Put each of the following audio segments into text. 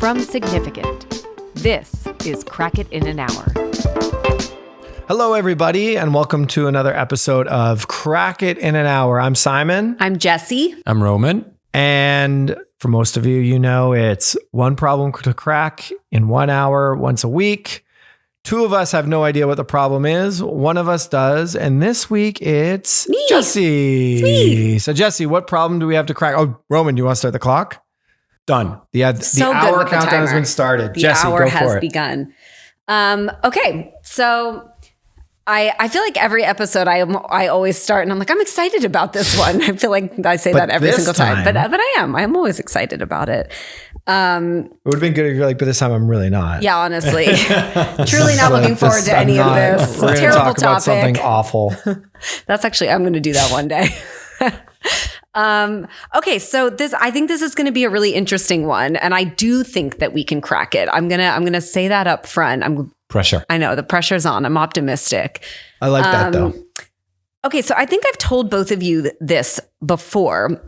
from Significant. This is Crack It in an Hour. Hello, everybody, and welcome to another episode of Crack It in an Hour. I'm Simon. I'm Jesse. I'm Roman. And for most of you, you know it's one problem to crack in 1 hour, once a week. Two of us have no idea what the problem is. One of us does. And this week it's me. Jesse. It's me. So Jesse, what problem do we have to crack? Oh, Roman, do you want to start the clock? Done. The hour countdown has been started. The Jesse, hour go has for it. begun. Okay, so I feel like every episode I always start and I'm like, I'm excited about this one. I feel like I say that every single time. But I'm always excited about it. It would have been good if you're like, but this time I'm really not. Yeah, honestly. Truly not looking forward to any of this. We're going to Terrible talk about something topic. awful. That's actually, I'm going to do that one day. Okay, so I think this is going to be a really interesting one, and I do think that we can crack it. I'm gonna say that up front. Pressure. I know the pressure's on. I'm optimistic. I like that though. Okay, so I think I've told both of you this before.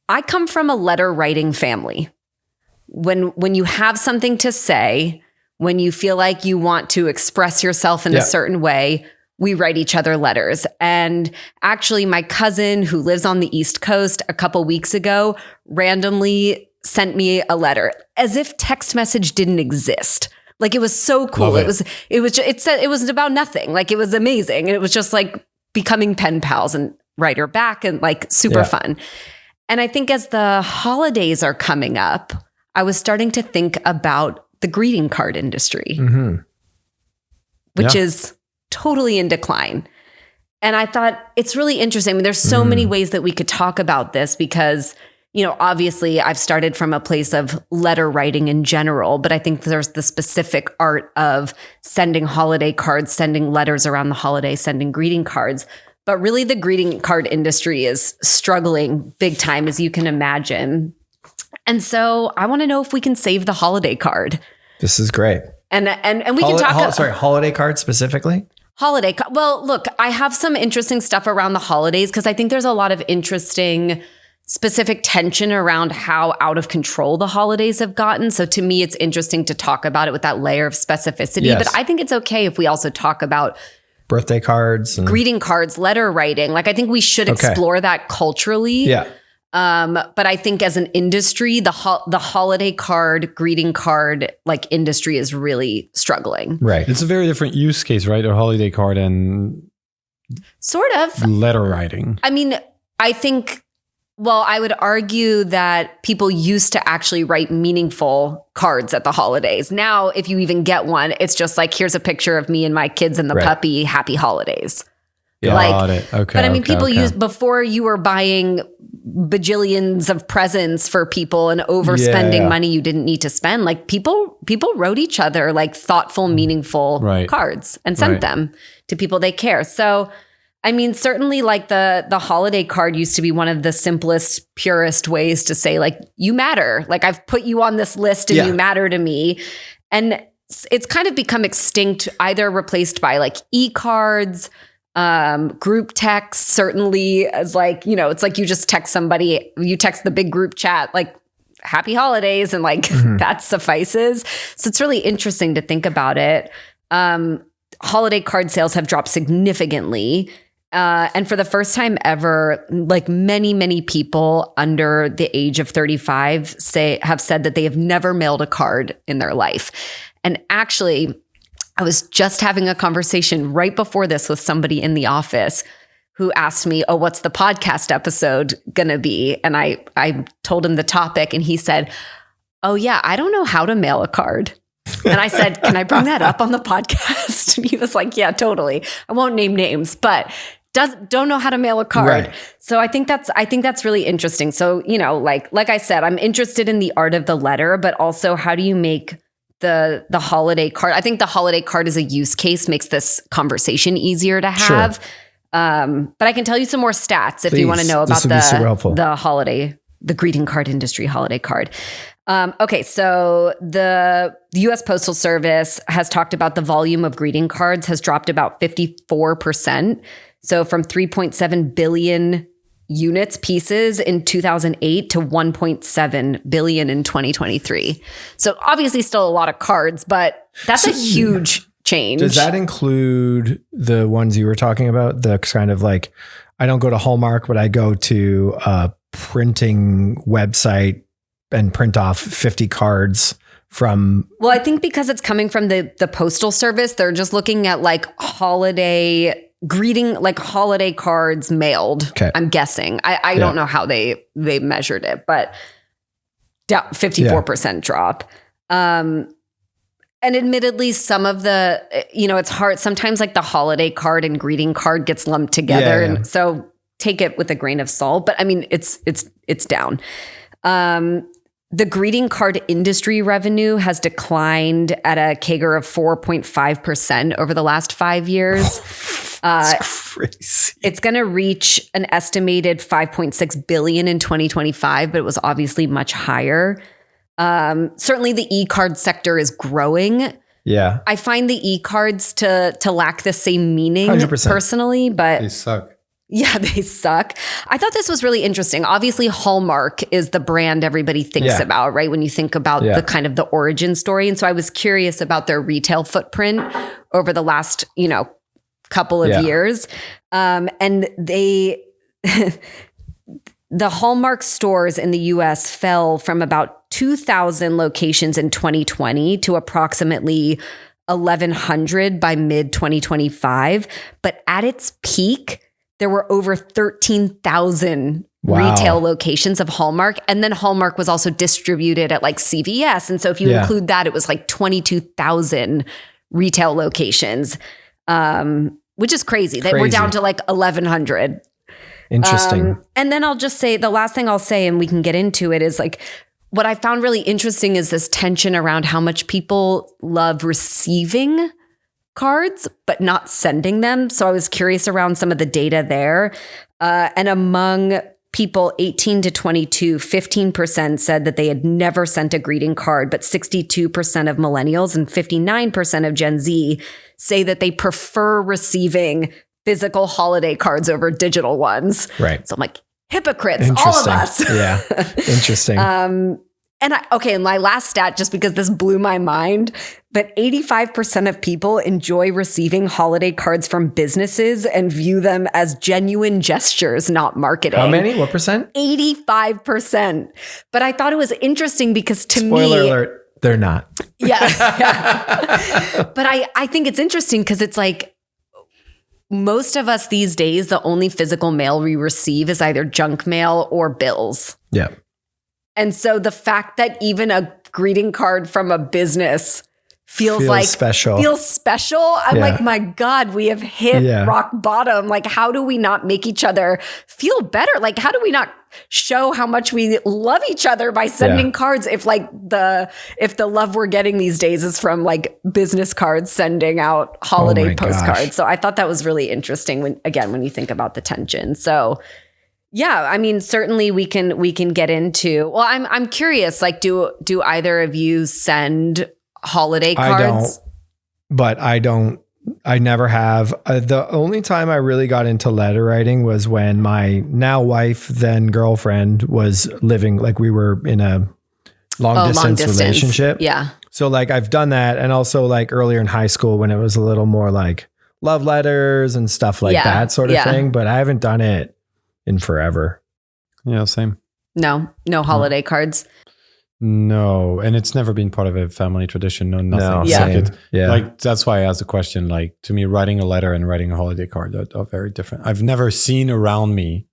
I come from a letter writing family. When you have something to say, when you feel like you want to express yourself in a certain way, we write each other letters. And actually, my cousin who lives on the East Coast a couple weeks ago randomly sent me a letter as if text message didn't exist. Like, it was so cool. It was about nothing. Like, it was amazing. And it was just like becoming pen pals and write her back and like super fun. And I think as the holidays are coming up, I was starting to think about the greeting card industry, which is totally in decline. And I thought it's really interesting. I mean, there's so many ways that we could talk about this because, you know, obviously I've started from a place of letter writing in general, but I think there's the specific art of sending holiday cards, sending letters around the holiday, sending greeting cards. But really the greeting card industry is struggling big time, as you can imagine. And so I want to know if we can save the holiday card. This is great. And we can talk. Holiday card specifically? Well, look, I have some interesting stuff around the holidays because I think there's a lot of interesting specific tension around how out of control the holidays have gotten. So to me, it's interesting to talk about it with that layer of specificity. Yes. But I think it's okay if we also talk about birthday cards and greeting cards, letter writing. Like, I think we should explore that culturally. Yeah. But I think as an industry, the holiday card, greeting card, like industry is really struggling. Right. It's a very different use case, right? A holiday card and sort of letter writing. I mean, I think, well, I would argue that people used to actually write meaningful cards at the holidays. Now, if you even get one, it's just like, here's a picture of me and my kids and the puppy, happy holidays. Got it. Okay. But I mean, people use, before you were buying bajillions of presents for people and overspending money you didn't need to spend. Like, people wrote each other like thoughtful, meaningful cards and sent them to people they care. So, I mean, certainly like the holiday card used to be one of the simplest, purest ways to say like, you matter. Like, I've put you on this list and you matter to me. And it's kind of become extinct, either replaced by like e-cards, group text, certainly, as like, you know, it's like you just text somebody, you text the big group chat, like happy holidays, and like that suffices. So it's really interesting to think about it. Holiday card sales have dropped significantly. And for the first time ever, like many people under the age of 35 have said that they have never mailed a card in their life. And actually, I was just having a conversation right before this with somebody in the office who asked me, oh, what's the podcast episode going to be? And I told him the topic and he said, oh yeah, I don't know how to mail a card. And I said, can I bring that up on the podcast? And he was like, yeah, totally. I won't name names, but don't know how to mail a card. Right. So I think that's really interesting. So, you know, like I said, I'm interested in the art of the letter, but also how do you make the holiday card? I think the holiday card as a use case makes this conversation easier to have. Sure. But I can tell you some more stats if you want to know about the greeting card industry holiday card. Okay, so the U.S. Postal Service has talked about the volume of greeting cards has dropped about 54%. So from 3.7 billion units pieces in 2008 to 1.7 billion in 2023. So obviously still a lot of cards, but that's a huge change. Does that include the ones you were talking about? The kind of like, I don't go to Hallmark, but I go to a printing website and print off 50 cards from. Well, I think because it's coming from the postal service, they're just looking at like holiday greeting, like holiday cards mailed. Okay. I'm guessing. I don't know how they measured it, but 54% drop. And admittedly, some of the, it's hard. Sometimes like the holiday card and greeting card gets lumped together. Yeah. And so take it with a grain of salt, but I mean, it's down. The greeting card industry revenue has declined at a CAGR of 4.5% over the last 5 years. That's crazy. It's going to reach an estimated 5.6 billion in 2025, but it was obviously much higher. Certainly the e-card sector is growing. Yeah. I find the e-cards to lack the same meaning 100%. Personally, but they suck. Yeah, they suck. I thought this was really interesting. Obviously, Hallmark is the brand everybody thinks about, right? When you think about the kind of the origin story. And so I was curious about their retail footprint over the last, couple of years. And they, the Hallmark stores in the US fell from about 2,000 locations in 2020 to approximately 1,100 by mid 2025. But at its peak, there were over 13,000 retail locations of Hallmark. And then Hallmark was also distributed at like CVS. And so if you include that, it was like 22,000 retail locations, which is crazy. We're down to like 1,100. Interesting. And then I'll just say, the last thing I'll say, and we can get into it, is like, what I found really interesting is this tension around how much people love receiving cards, but not sending them. So I was curious around some of the data there. And among people 18 to 22, 15% said that they had never sent a greeting card, but 62% of millennials and 59% of Gen Z say that they prefer receiving physical holiday cards over digital ones. Right. So I'm like, hypocrites, all of us. Yeah. Interesting. And my last stat, just because this blew my mind, but 85% of people enjoy receiving holiday cards from businesses and view them as genuine gestures, not marketing. How many? What percent? 85%. But I thought it was interesting because to Spoiler alert, they're not. Yeah. But I think it's interesting because it's like, most of us these days, the only physical mail we receive is either junk mail or bills. Yeah. And so the fact that even a greeting card from a business feels special. I'm like, my God, we have hit rock bottom. Like, how do we not make each other feel better? Like, how do we not show how much we love each other by sending cards if the love we're getting these days is from like business cards sending out holiday postcards. Gosh. So I thought that was really interesting when you think about the tension. So yeah, I mean, certainly we can get into. Well, I'm curious. Like, do either of you send holiday cards? I don't. I never have. The only time I really got into letter writing was when my now wife, then girlfriend, was living. Like we were in a long distance relationship. Yeah. So like I've done that, and also like earlier in high school when it was a little more like love letters and stuff like that sort of thing. But I haven't done it in forever. Yeah, same. No holiday cards. No, and it's never been part of a family tradition. No, nothing. No, Like that's why I asked the question. Like to me, writing a letter and writing a holiday card are very different. I've never seen around me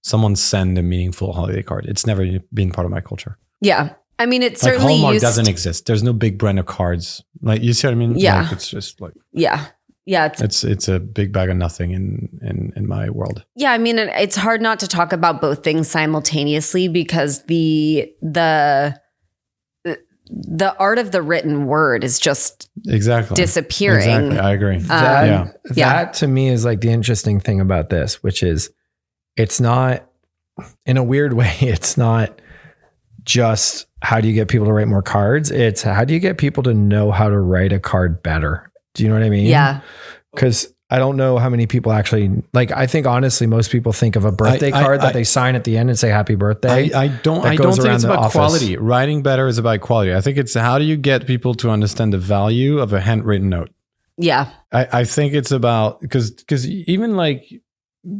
someone send a meaningful holiday card. It's never been part of my culture. Yeah, I mean, it certainly Hallmark doesn't exist. There's no big brand of cards. Like you see what I mean? Yeah, like, it's just like it's a big bag of nothing in my world. Yeah, I mean, it's hard not to talk about both things simultaneously because the art of the written word is just disappearing. Exactly, I agree. That to me is like the interesting thing about this, which is it's not, in a weird way, it's not just how do you get people to write more cards? It's how do you get people to know how to write a card better? Do you know what I mean? Yeah. Because I don't know how many people actually like. I think honestly, most people think of a birthday card that they sign at the end and say "Happy Birthday." I don't think it's about quality. Writing better is about quality. I think it's how do you get people to understand the value of a handwritten note. Yeah, I think it's about because even like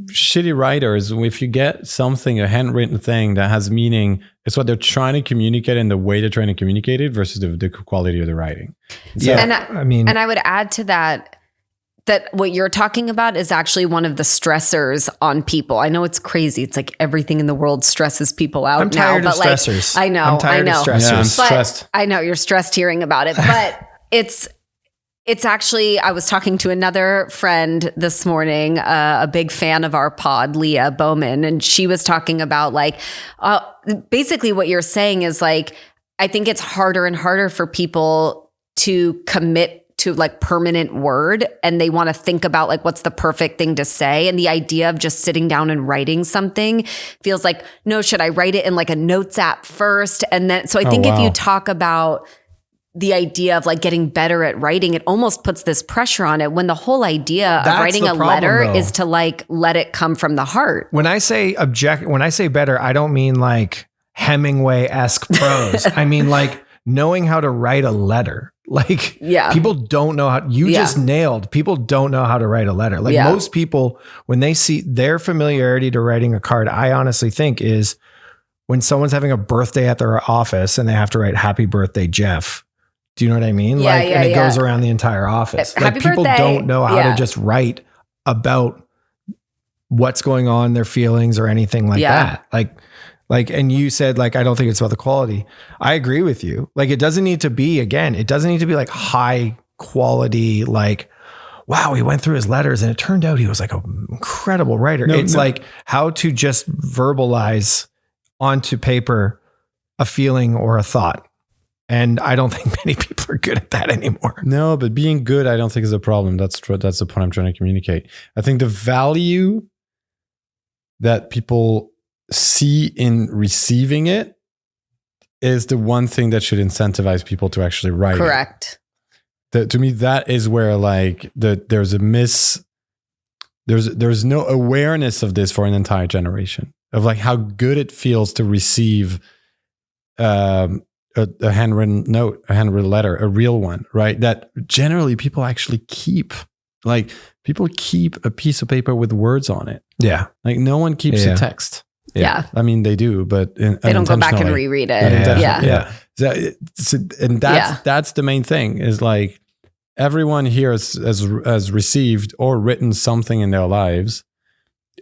shitty writers, if you get something, a handwritten thing that has meaning, it's what they're trying to communicate and the way they're trying to communicate it versus the quality of the writing. So, yeah, and I would add to that what you're talking about is actually one of the stressors on people. I know it's crazy. It's like everything in the world stresses people out. I'm tired of stressors. I know. I'm tired of stressors. Yeah, I'm stressed. I know you're stressed hearing about it, but it's actually, I was talking to another friend this morning, a big fan of our pod, Leah Bowman, and she was talking about like, basically what you're saying is like, I think it's harder and harder for people to commit to like permanent word, and they want to think about like what's the perfect thing to say, and the idea of just sitting down and writing something feels like, no, should I write it in like a notes app first? And then so I think if you talk about the idea of like getting better at writing, it almost puts this pressure on it when the whole idea of writing a letter is to like let it come from the heart. When I say better, I don't mean like Hemingway-esque prose. I mean like knowing how to write a letter. Like people don't know how, just nailed, people don't know how to write a letter. Like most people, when they see their familiarity to writing a card, I honestly think is when someone's having a birthday at their office and they have to write "Happy Birthday, Jeff." Do you know what I mean? And it goes around the entire office. Happy people birthday. Don't know how to just write about what's going on, their feelings or anything like that. Like, and you said, like, I don't think it's about the quality. I agree with you. Like, it doesn't need to be like high quality, like, wow, he went through his letters and it turned out he was like an incredible writer. It's like how to just verbalize onto paper a feeling or a thought. And I don't think many people are good at that anymore. No, but being good, I don't think is a problem. That's the point I'm trying to communicate. I think the value that people see in receiving it is the one thing that should incentivize people to actually write. Correct. To me, that is where like there's no awareness of this for an entire generation of like how good it feels to receive a handwritten note, a handwritten letter, a real one, right? That generally people actually keep. Like people keep a piece of paper with words on it. Yeah. Like no one keeps a text. Yeah. I mean, they do, but they don't go back and reread it. Yeah. And that's the main thing is like everyone here has received or written something in their lives,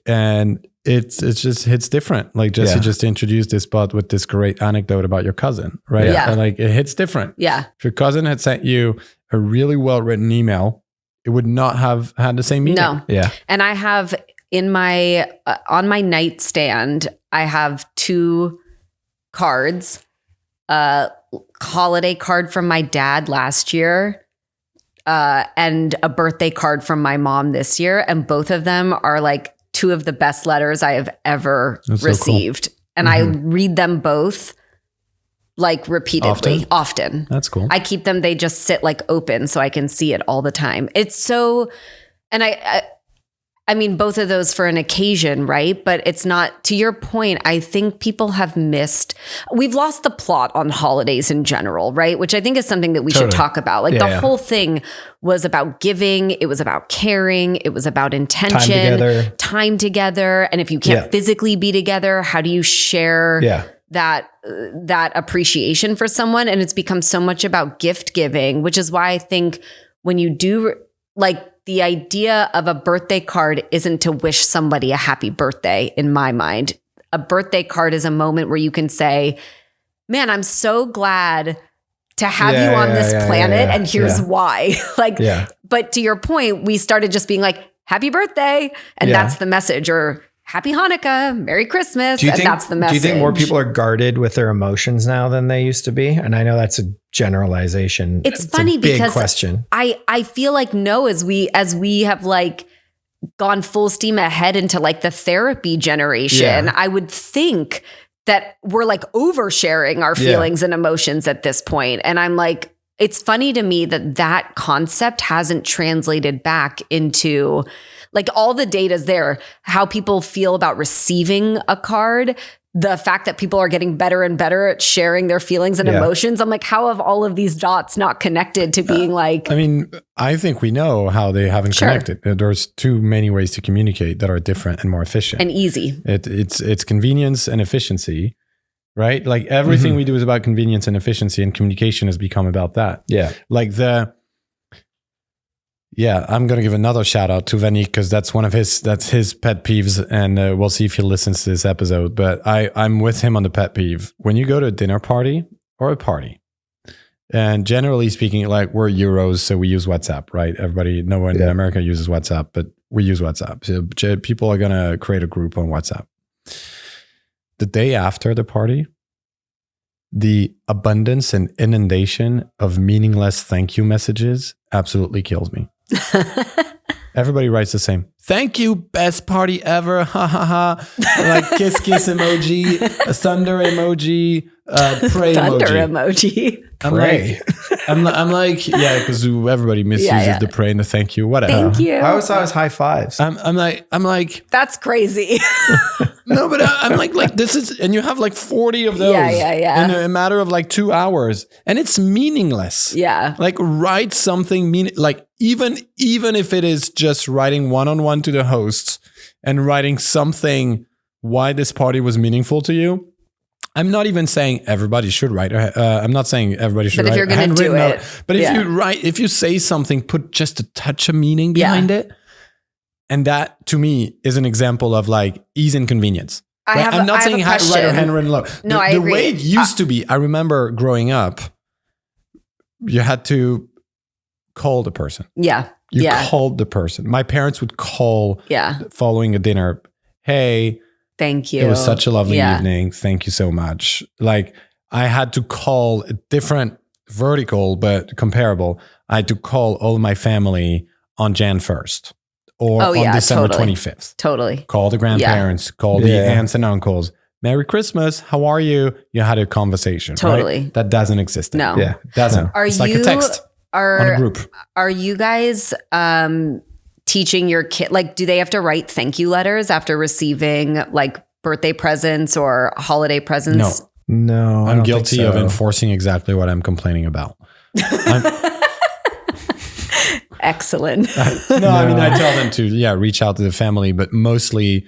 and it's just hits different. Like Jesse just introduced this pod with this great anecdote about your cousin, right? Yeah. And like it hits different. Yeah. If your cousin had sent you a really well written email, it would not have had the same meaning. No. Yeah. And I have in my on my nightstand, I have 2 cards. A holiday card from my dad last year, and a birthday card from my mom this year, and both of them are like 2 of the best letters I have ever received. So cool. And I read them both like repeatedly, often. That's cool. I keep them, they just sit like open so I can see it all the time. It's so, and I mean, both of those for an occasion, right? But it's not, to your point, I think people have we've lost the plot on holidays in general, right? Which I think is something that we should talk about. Like the whole thing was about giving. It was about caring. It was about intention, time together. And if you can't physically be together, how do you share that appreciation for someone? And it's become so much about gift giving, which is why I think when you do like, the idea of a birthday card isn't to wish somebody a happy birthday in my mind. A birthday card is a moment where you can say, man, I'm so glad to have you on this planet and here's why. But to your point, we started just being like, happy birthday. And that's the message, or happy Hanukkah, Merry Christmas. That's the message. Do you think more people are guarded with their emotions now than they used to be? And I know that's a generalization. It's funny because question. I feel like no, as we have like gone full steam ahead into like the therapy generation, I would think that we're like oversharing our feelings and emotions at this point. And I'm like, it's funny to me that concept hasn't translated back into like all the data's there, how people feel about receiving a card, the fact that people are getting better and better at sharing their feelings and emotions. I'm like, how have all of these dots not connected to being like... I mean, I think we know how they haven't connected. There's too many ways to communicate that are different and more efficient. And easy. It's convenience and efficiency, right? Like everything we do is about convenience and efficiency, and communication has become about that. Yeah. Like I'm going to give another shout out to Vanik because that's his pet peeves, and we'll see if he listens to this episode. But I'm with him on the pet peeve. When you go to a dinner party or a party, and generally speaking, like we're Euros, so we use WhatsApp, right? No one in America uses WhatsApp, but we use WhatsApp. So people are going to create a group on WhatsApp. The day after the party, the abundance and inundation of meaningless thank you messages absolutely kills me. Everybody writes the same. Thank you, best party ever. Ha ha ha. Like kiss emoji, a thunder emoji, pray thunder emoji. I'm like, yeah, because everybody misuses the pray and the thank you, whatever. Thank you. I always thought it was high fives. I'm like, that's crazy. No, but I'm like, this is, and you have like 40 of those in a matter of like 2 hours, and it's meaningless. Yeah. Like write something like even if it is just writing one-on-one to the hosts and writing something why this party was meaningful to you. I'm not even saying everybody should write. I'm not saying everybody should write. But if you're going to do it. But if you say something, put just a touch of meaning behind it. And that to me is an example of like ease and convenience. I'm not saying write a handwritten note. No, I agree. The way it used to be, I remember growing up, you had to call the person. Yeah. You called the person. My parents would call following a dinner. Hey, thank you. It was such a lovely evening. Thank you so much. Like I had to call a different vertical, but comparable. I had to call all my family on Jan 1st or on December 25th. Totally. Call the grandparents, call the aunts and uncles. Merry Christmas. How are you? You had a conversation. Totally. Right? That doesn't exist. No. Yeah. It doesn't. It's like a text on a group. Are you guys teaching your kid, like, do they have to write thank you letters after receiving like birthday presents or holiday presents? No, I'm guilty of enforcing exactly what I'm complaining about. Excellent. I mean, I tell them to, reach out to the family, but mostly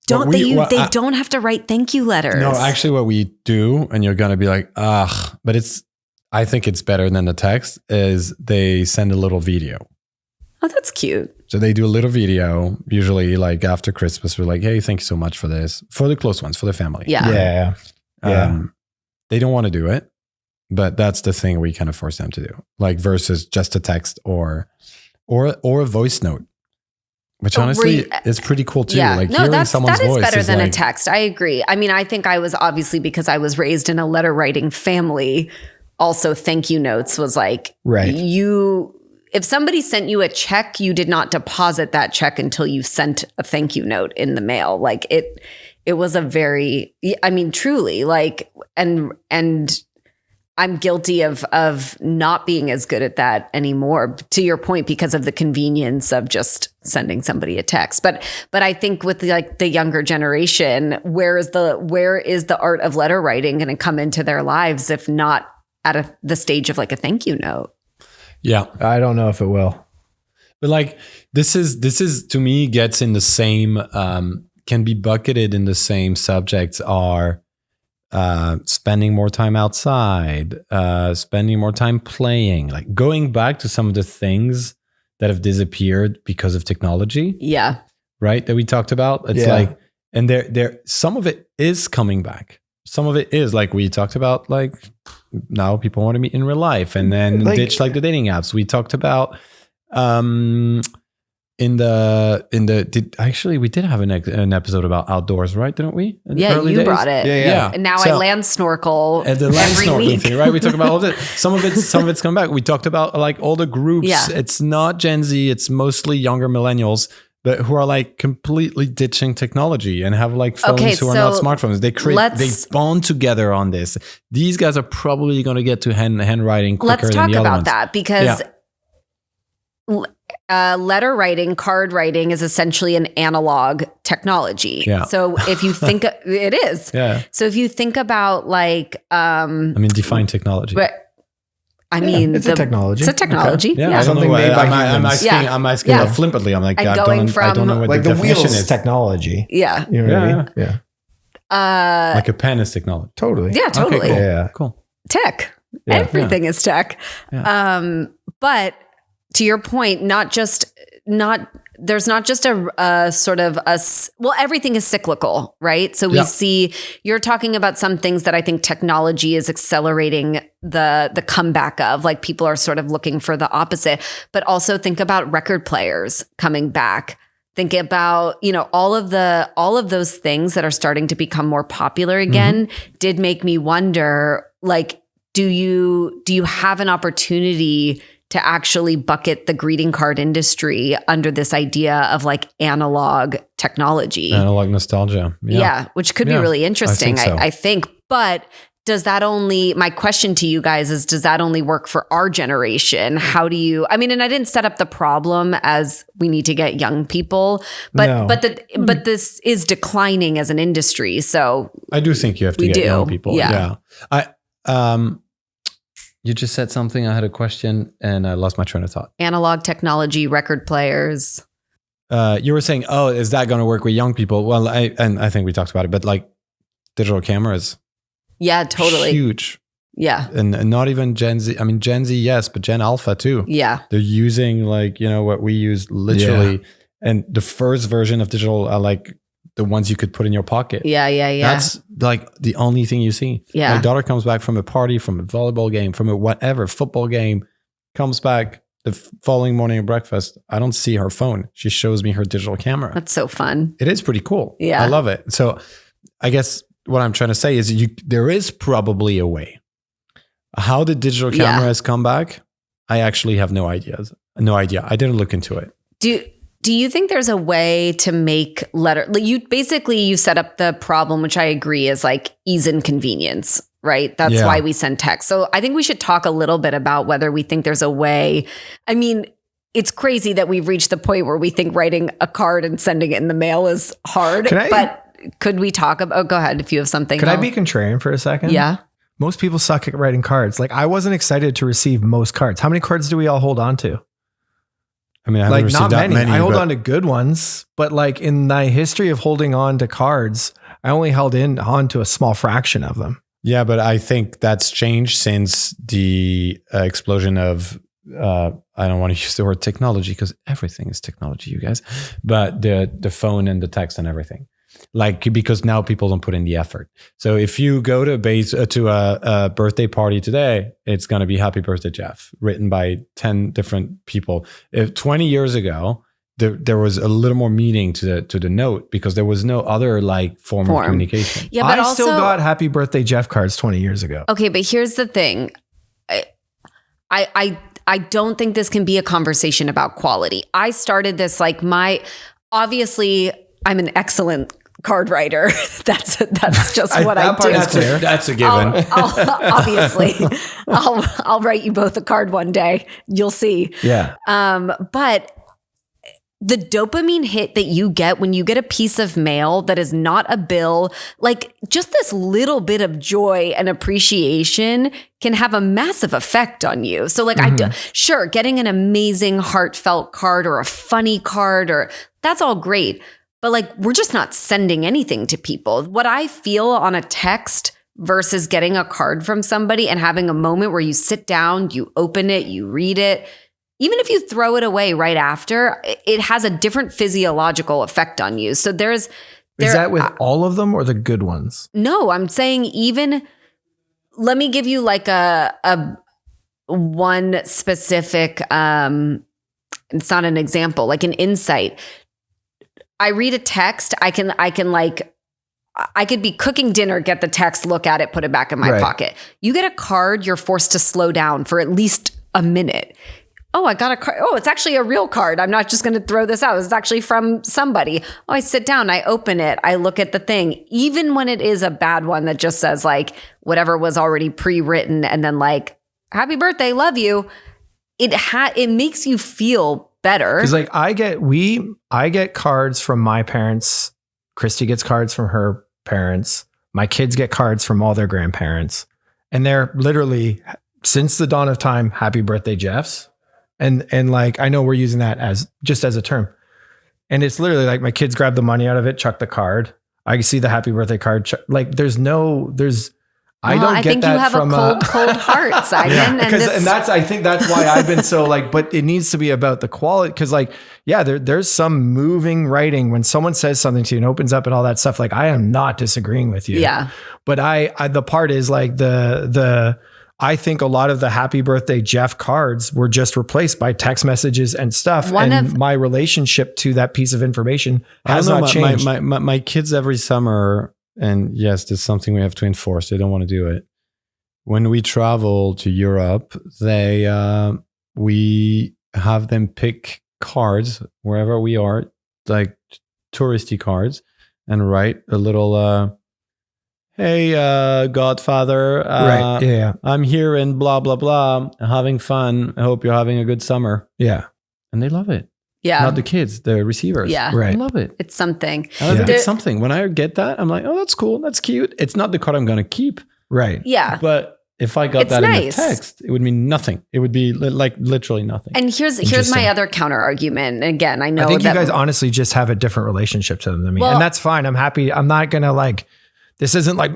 they don't have to write thank you letters. No, actually what we do, and you're going to be like, but I think it's better than the text, is they send a little video. Oh, that's cute. So they do a little video, usually like after Christmas. We're like, hey, thank you so much for this. For the close ones, for the family. Yeah. They don't want to do it, but that's the thing we kind of force them to do. Like versus just a text or a voice note, which honestly is pretty cool too. Yeah. Like hearing someone's voice is better than like, a text. I agree. I mean, I think I was obviously, because I was raised in a letter writing family, also thank you notes was like, if somebody sent you a check, you did not deposit that check until you sent a thank you note in the mail. Like it was a very, I mean, truly like, and I'm guilty of not being as good at that anymore, to your point, because of the convenience of just sending somebody a text. But I think with like the younger generation, where is the art of letter writing going to come into their lives if not at the stage of like a thank you note? Yeah. I don't know if it will. But like this is to me gets in the same can be bucketed in the same subjects are spending more time outside, spending more time playing, like going back to some of the things that have disappeared because of technology. Yeah. Right? That we talked about. It's like, and there some of it is coming back. Some of it is like we talked about, like now people want to meet in real life and then ditch like the dating apps. We talked about we did have an episode about outdoors, right? Didn't we? You brought it. Yeah. And now I land snorkel and the land every snorkeling week. thing, right? We talk about all of it. Some of it's come back. We talked about like all the groups. Yeah. It's not Gen Z. It's mostly younger millennials but who are like completely ditching technology and have like phones who are not smartphones. They bond together on this. These guys are probably going to get to handwriting quicker than the other ones. Let's talk about that because letter writing, card writing is essentially an analog technology. Yeah. So if you think it is, so if you think about like, define technology. But I mean, it's a technology. It's a technology. Okay. Yeah, something made by humans. I'm asking flippantly. I'm like, I don't know what like the definition wheels is. Technology. Yeah. You know what I mean? Yeah. Like a pen is technology. Totally. Yeah, totally. Okay, cool. Yeah. Cool. Tech. Yeah. Everything is tech. Yeah. But to your point, there's not just a sort of everything is cyclical, right? So we see, you're talking about some things that I think technology is accelerating the comeback of, like people are sort of looking for the opposite, but also think about record players coming back. Think about, all of those things that are starting to become more popular again did make me wonder, like, do you have an opportunity to actually bucket the greeting card industry under this idea of like analog technology, analog nostalgia. Yeah, which could be really interesting. I think. But does that my question to you guys is, does that only work for our generation? How do you, and I didn't set up the problem as we need to get young people, but this is declining as an industry. So I do think you have to get young people. Yeah. You just said something. I had a question and I lost my train of thought. Analog technology, record players. You were saying, is that going to work with young people? Well, I think we talked about it, but like digital cameras. Yeah, totally. Huge. Yeah. And not even Gen Z. I mean, Gen Z, yes, but Gen Alpha too. Yeah. They're using like, what we use literally. Yeah. And the first version of digital are like the ones you could put in your pocket. Yeah. That's like the only thing you see. Yeah. My daughter comes back from a party, from a volleyball game, from a whatever football game, comes back the following morning at breakfast. I don't see her phone. She shows me her digital camera. That's so fun. It is pretty cool. Yeah. I love it. So I guess what I'm trying to say is there is probably a way. How the digital camera has come back, I actually have no idea. I didn't look into it. Do you think there's a way to make you set up the problem, which I agree is like ease and convenience, right? That's why we send text. So I think we should talk a little bit about whether we think there's a way. I mean, it's crazy that we've reached the point where we think writing a card and sending it in the mail is hard. But could we talk about, go ahead if you have something. Could I be contrarian for a second? Yeah. Most people suck at writing cards. Like I wasn't excited to receive most cards. How many cards do we all hold on to? I mean, I haven't received that many. I hold on to good ones, but like in my history of holding on to cards, I only held on to a small fraction of them. Yeah, but I think that's changed since the explosion of, I don't want to use the word technology because everything is technology, you guys, but the phone and the text and everything. Like, because now people don't put in the effort. So if you go to a birthday party today, it's going to be Happy Birthday, Jeff, written by 10 different people. If 20 years ago, there was a little more meaning to the note because there was no other like form of communication. Yeah, but I still got Happy Birthday, Jeff cards 20 years ago. Okay, but here's the thing. I don't think this can be a conversation about quality. I started this obviously I'm an excellent card writer. That's just what I do. That's a given. Obviously, I'll write you both a card one day. You'll see. Yeah. But the dopamine hit that you get when you get a piece of mail that is not a bill, like just this little bit of joy and appreciation can have a massive effect on you. So like, sure, getting an amazing heartfelt card or a funny card that's all great. But like, we're just not sending anything to people. What I feel on a text versus getting a card from somebody and having a moment where you sit down, you open it, you read it, even if you throw it away right after, it has a different physiological effect on you. So is that with all of them or the good ones? No, I'm saying let me give you like a one specific, it's not an example, like an insight. I read a text, I could be cooking dinner, get the text, look at it, put it back in my pocket. You get a card, you're forced to slow down for at least a minute. oh, I got a card. Oh, it's actually a real card. I'm not just going to throw this out. It's actually from somebody. Oh, I sit down, I open it, I look at the thing. Even when it is a bad one that just says like whatever was already pre-written and then like, happy birthday, love you. It makes you feel better. Because like I get cards from my parents. Christy gets cards from her parents. My kids get cards from all their grandparents. And they're literally, since the dawn of time, happy birthday, Jeffs. And like, I know we're using that as a term. And it's literally like my kids grab the money out of it, chuck the card. I see the happy birthday card. I don't get that from you have a cold heart, Simon. Yeah, I think that's why I've been so like, but it needs to be about the quality. Cause like, yeah, there's some moving writing when someone says something to you and opens up and all that stuff. Like I am not disagreeing with you. Yeah. But the part is like I think a lot of the happy birthday Jeff cards were just replaced by text messages and stuff. My relationship to that piece of information has not changed. My kids every summer, and yes, this is something we have to enforce. They don't want to do it. When we travel to Europe, we have them pick cards wherever we are, like touristy cards, and write a little, hey, Godfather, right. Yeah. I'm here in blah, blah, blah, having fun. I hope you're having a good summer. Yeah. And they love it. Yeah. Not the kids, the receivers. Yeah. Right. I love it. It's something. It's something. When I get that, I'm like, oh, that's cool. That's cute. It's not the card I'm going to keep. Right. Yeah. But if I got that in the text, it would mean nothing. It would be like literally nothing. And here's my other counter argument. And again, I know I think you guys honestly just have a different relationship to them than me. And that's fine. I'm happy. I'm not going to like, this isn't like,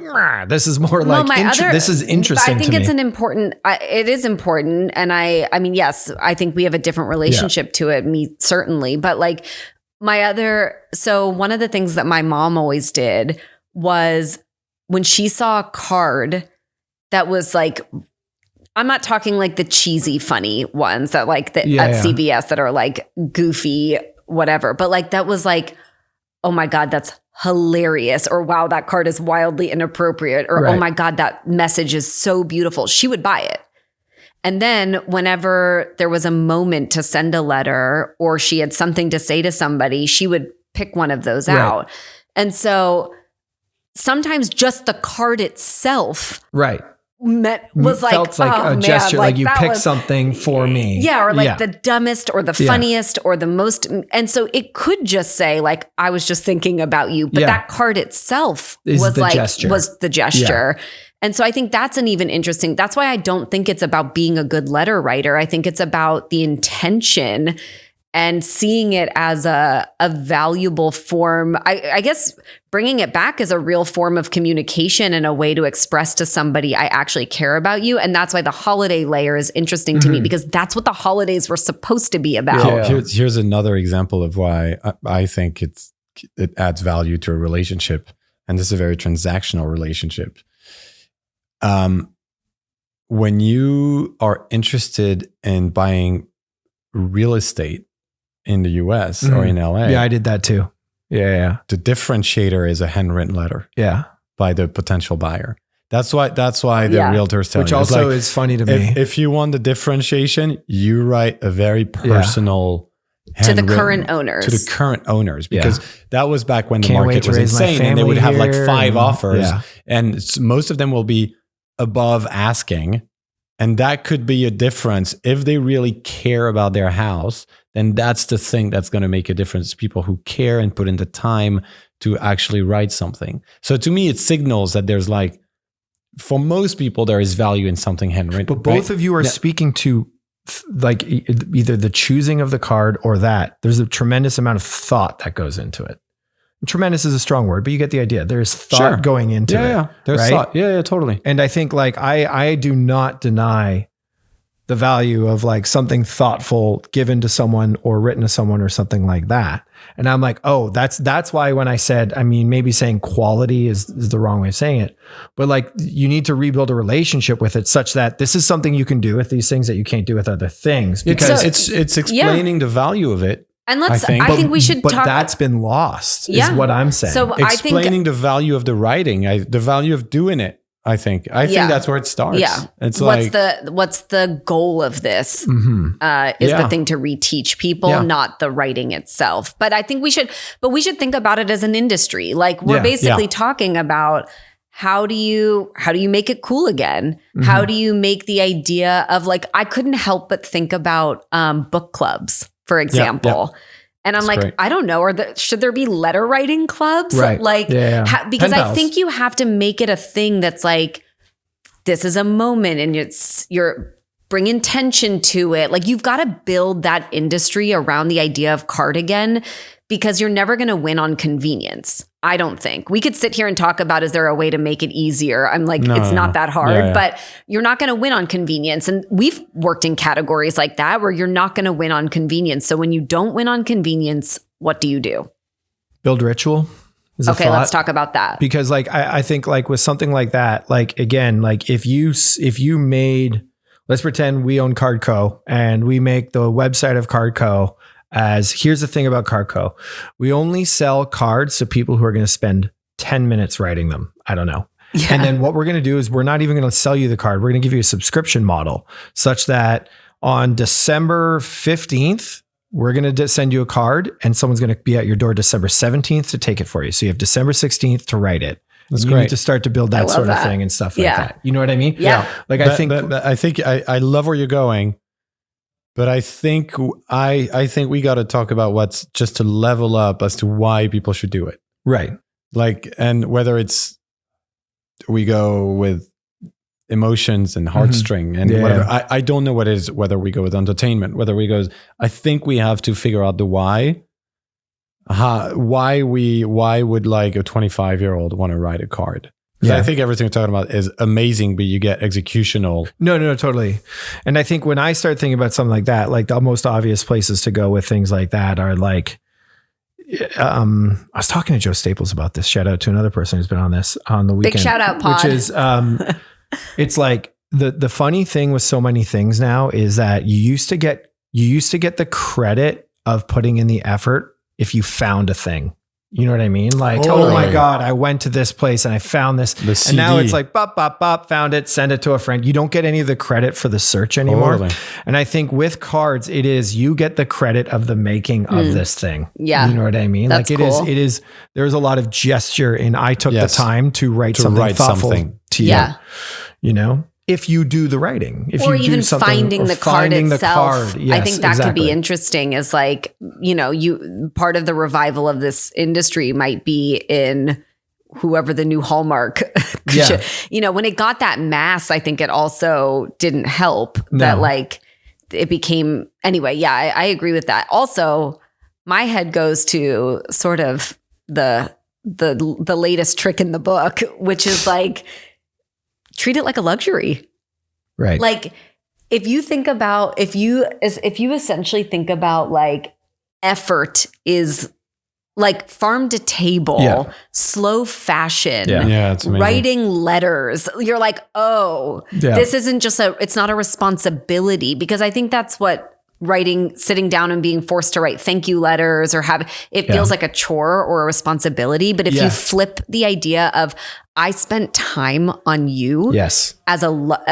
this is more like, this is interesting to me. I think it's it is important. And I mean, yes, I think we have a different relationship to it, me certainly. But like so one of the things that my mom always did was when she saw a card that was like, I'm not talking like the cheesy, funny ones that like at CVS that are like goofy, whatever. But like that was like, oh my God, that's hilarious, or wow, that card is wildly inappropriate, or oh my God, that message is so beautiful. She would buy it. And then whenever there was a moment to send a letter or she had something to say to somebody, she would pick one of those out. And so sometimes just the card itself was felt like a gesture, like you picked something for me. Yeah, or like the dumbest or the funniest or the most. And so it could just say like, I was just thinking about you. But that card itself was the gesture. Yeah. And so I think that's an even interesting, that's why I don't think it's about being a good letter writer. I think it's about the intention and seeing it as a valuable form. I guess bringing it back as a real form of communication and a way to express to somebody, I actually care about you. And that's why the holiday layer is interesting to me, because that's what the holidays were supposed to be about. Yeah. Here's another example of why I think it adds value to a relationship. And this is a very transactional relationship. When you are interested in buying real estate in the US or in LA. Yeah, I did that too. Yeah. The differentiator is a handwritten letter. Yeah. By the potential buyer. That's why the realtor's telling you. Which also is funny to me. If you want the differentiation, you write a very personal to the current owners. Because that was back when the market was insane and they would have like 5 offers and most of them will be above asking. And that could be a difference. If they really care about their house, then that's the thing that's going to make a difference. People who care and put in the time to actually write something. So to me, it signals that there's like, for most people, there is value in something handwritten. But both of you are speaking to like either the choosing of the card or that. There's a tremendous amount of thought that goes into it. Tremendous is a strong word, but you get the idea. There's thought going into it. Yeah, there's thought. Yeah, totally. And I think like I do not deny the value of like something thoughtful given to someone or written to someone or something like that. And I'm like, oh, that's why when I said, I mean, maybe saying quality is the wrong way of saying it, but like you need to rebuild a relationship with it such that this is something you can do with these things that you can't do with other things. Because it's explaining the value of it. And I think we should talk. But that's been lost, is what I'm saying. So explaining the value of the writing, the value of doing it. I think that's where it starts. Yeah. It's what's the goal of this? Is the thing to reteach people, not the writing itself. But I think we should think about it as an industry. Like we're basically talking about how do you make it cool again? How do you make the idea of like, I couldn't help but think about book clubs, for example. And I'm like, great. I don't know. Should there be letter writing clubs? Right. Like, because I think you have to make it a thing that's like, this is a moment and you're bringing tension to it. Like you've got to build that industry around the idea of card again, because you're never going to win on convenience. I don't think. We could sit here and talk about, is there a way to make it easier? I'm like, it's not that hard, but you're not going to win on convenience. And we've worked in categories like that where you're not going to win on convenience. So when you don't win on convenience, what do you do? Build ritual. Okay, let's talk about that. Because like, I think like with something like that, like again, like if you made, let's pretend we own Cardco and we make the website of Cardco as, here's the thing about Cardco. We only sell cards to people who are going to spend 10 minutes writing them. I don't know. Yeah. And then what we're going to do is we're not even going to sell you the card. We're going to give you a subscription model such that on December 15th, we're going to send you a card and someone's going to be at your door December 17th to take it for you. So you have December 16th to write it. That's great. You need to start to build that sort of thing and stuff like that. You know what I mean? Yeah. Like I think I love where you're going. But I think we got to talk about what's just to level up as to why people should do it. Right. Like, and whether it's, we go with emotions and heartstring and whatever. I don't know what it is, whether we go with entertainment, whether we go, I think we have to figure out the why. Why would like a 25-year-old want to write a card? Yeah. I think everything we're talking about is amazing, but you get executional. No, totally. And I think when I start thinking about something like that, like the most obvious places to go with things like that are like, I was talking to Joe Staples about this. Shout out to another person who's been on this on the weekend. Big shout out, Pod. Which is, it's like the funny thing with so many things now is that you used to get the credit of putting in the effort if you found a thing. You know what I mean? Like, oh my God, I went to this place and I found this. And now it's like, bop, found it, send it to a friend. You don't get any of the credit for the search anymore. Totally. And I think with cards, it is, you get the credit of the making of this thing. Yeah. You know what I mean? That's like it is, there's a lot of gesture in, I took the time to write something thoughtful to you. Yeah. You know? If you do the writing, or even finding the card itself, I think that could be interesting. Is like, you know, part of the revival of this industry might be in whoever the new Hallmark. You know, when it got that mass, I think it also didn't help that like it became anyway. Yeah, I agree with that. Also, my head goes to sort of the latest trick in the book, which is like, treat it like a luxury. Right. Like if you essentially think about like effort is like farm to table, slow fashion, writing letters. You're like, this isn't just it's not a responsibility, because I think that's what sitting down and being forced to write thank you letters or feels like a chore or a responsibility. But if you flip the idea of, I spent time on you as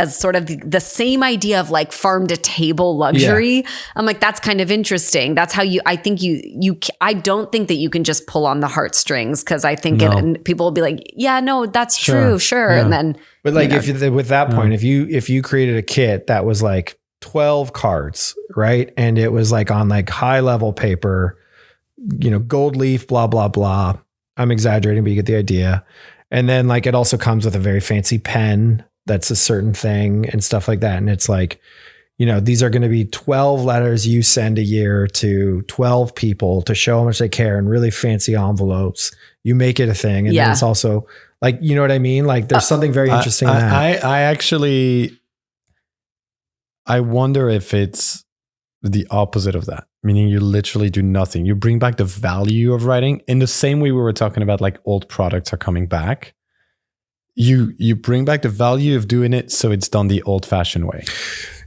sort of the same idea of like farm to table luxury. I'm like, that's kind of interesting. That's how I don't think that you can just pull on the heartstrings, because I think people will be like, yeah, no, that's true. Sure. Yeah. And then, but like with that point, if you created a kit that was like 12 cards, right? And it was like on like high level paper, you know, gold leaf, blah, blah, blah. I'm exaggerating, but you get the idea. And then like, it also comes with a very fancy pen that's a certain thing and stuff like that. And it's like, you know, these are going to be 12 letters you send a year to 12 people to show how much they care, in really fancy envelopes. You make it a thing. And then it's also like, you know what I mean? Like there's something very interesting in that. I wonder if it's the opposite of that, meaning you literally do nothing. You bring back the value of writing in the same way we were talking about, like old products are coming back. You bring back the value of doing it, so it's done the old fashioned way.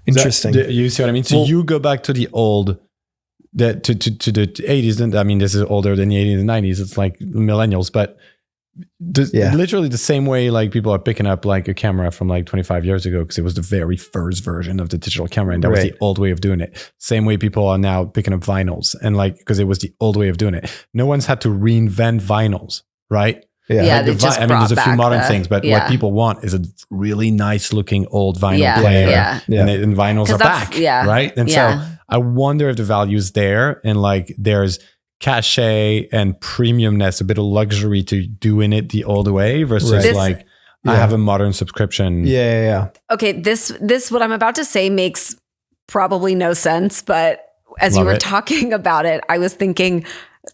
Interesting. You see what I mean? So you go back to the old, to the 80s. I mean, this is older than the 80s and 90s. It's like millennials, but literally the same way like people are picking up like a camera from like 25 years ago because it was the very first version of the digital camera and that was the old way of doing it. Same way people are now picking up vinyls and like because it was the old way of doing it. No one's had to reinvent vinyls, right? Yeah, like there's a few modern things, but what people want is a really nice looking old vinyl player, and vinyls are back, right? And so I wonder if the value is there, and like there's cachet and premiumness, a bit of luxury to doing it the old way versus I have a modern subscription. Okay, this what I'm about to say makes probably no sense, but as you were talking about it, I was thinking,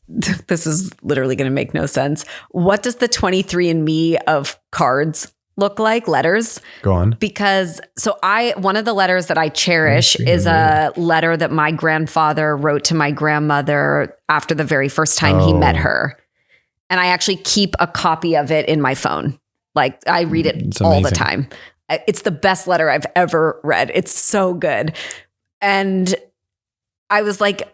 this is literally going to make no sense. What does the 23andMe of cards look like? Letters? Go on. Because one of the letters that I cherish is a letter that my grandfather wrote to my grandmother after the very first time he met her. And I actually keep a copy of it in my phone. Like I read it all the time. It's the best letter I've ever read. It's so good. And I was like,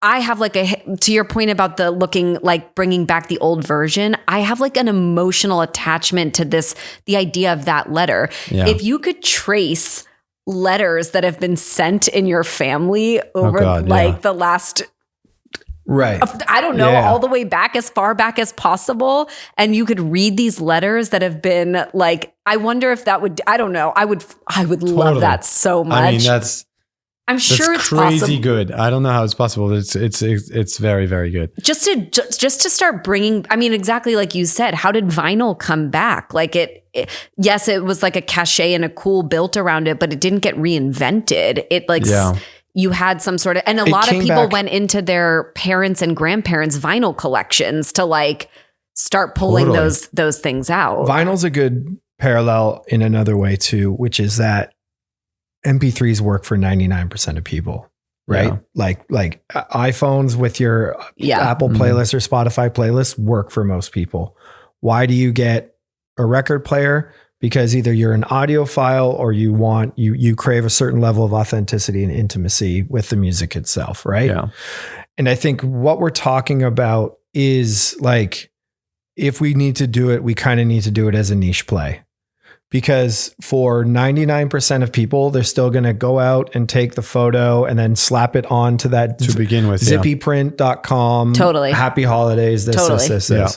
I have like to your point about the looking like bringing back the old version, I have like an emotional attachment to the idea of that letter. Yeah. If you could trace letters that have been sent in your family over the last, I don't know, all the way back, as far back as possible. And you could read these letters that have been like, I wonder if that would, I don't know. I would love that so much. I mean, I'm sure it's crazy possible. Good. I don't know how it's possible. It's very, very good. Just to start bringing, I mean, exactly like you said, how did vinyl come back? Like yes, it was like a cachet and a cool built around it, but it didn't get reinvented. You had some sort of, and a lot of people went into their parents' and grandparents' vinyl collections to like start pulling those things out. Vinyl's a good parallel in another way too, which is that MP3s work for 99% of people, right? Yeah. Like iPhones with your Apple playlist or Spotify playlist work for most people. Why do you get a record player? Because either you're an audiophile or you crave a certain level of authenticity and intimacy with the music itself, right? Yeah. And I think what we're talking about is like, if we need to do it, we kind of need to do it as a niche play. Because for 99% of people, they're still going to go out and take the photo and then slap it on to that to begin with zippyprint.com. Totally. Happy holidays. This. Yeah.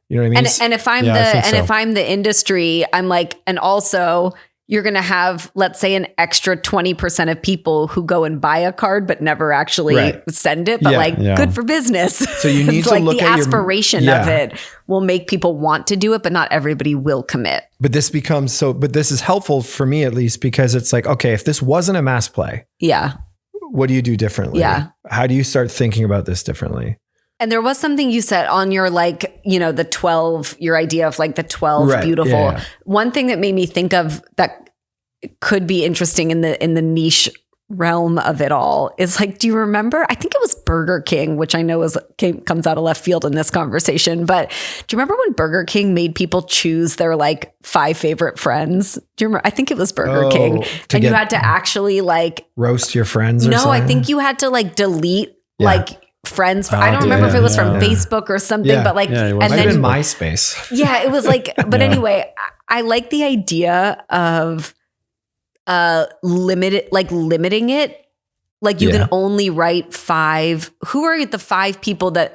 You know what I mean? And if I'm if I'm the industry, I'm like, and also you're going to have, let's say, an extra 20% of people who go and buy a card, but never actually send it, but good for business. So you need to like look the at aspiration of it will make people want to do it, but not everybody will commit. But this becomes but this is helpful for me at least, because it's like, okay, if this wasn't a mass play, what do you do differently? Yeah. How do you start thinking about this differently? And there was something you said on your, like, you know, the 12, your idea of like the 12 beautiful. Yeah. One thing that made me think of that could be interesting in the niche realm of it all is like, do you remember? I think it was Burger King, which I know comes out of left field in this conversation. But do you remember when Burger King made people choose their like 5 favorite friends? Do you remember? I think it was Burger King, and you had to actually like roast your friends. Or something? I think you had to like delete like friends. I don't remember if it was from Facebook or something, but like, and then MySpace. Yeah, it was like, but anyway, I like the idea of limiting it. Like you can only write 5. Who are the 5 people that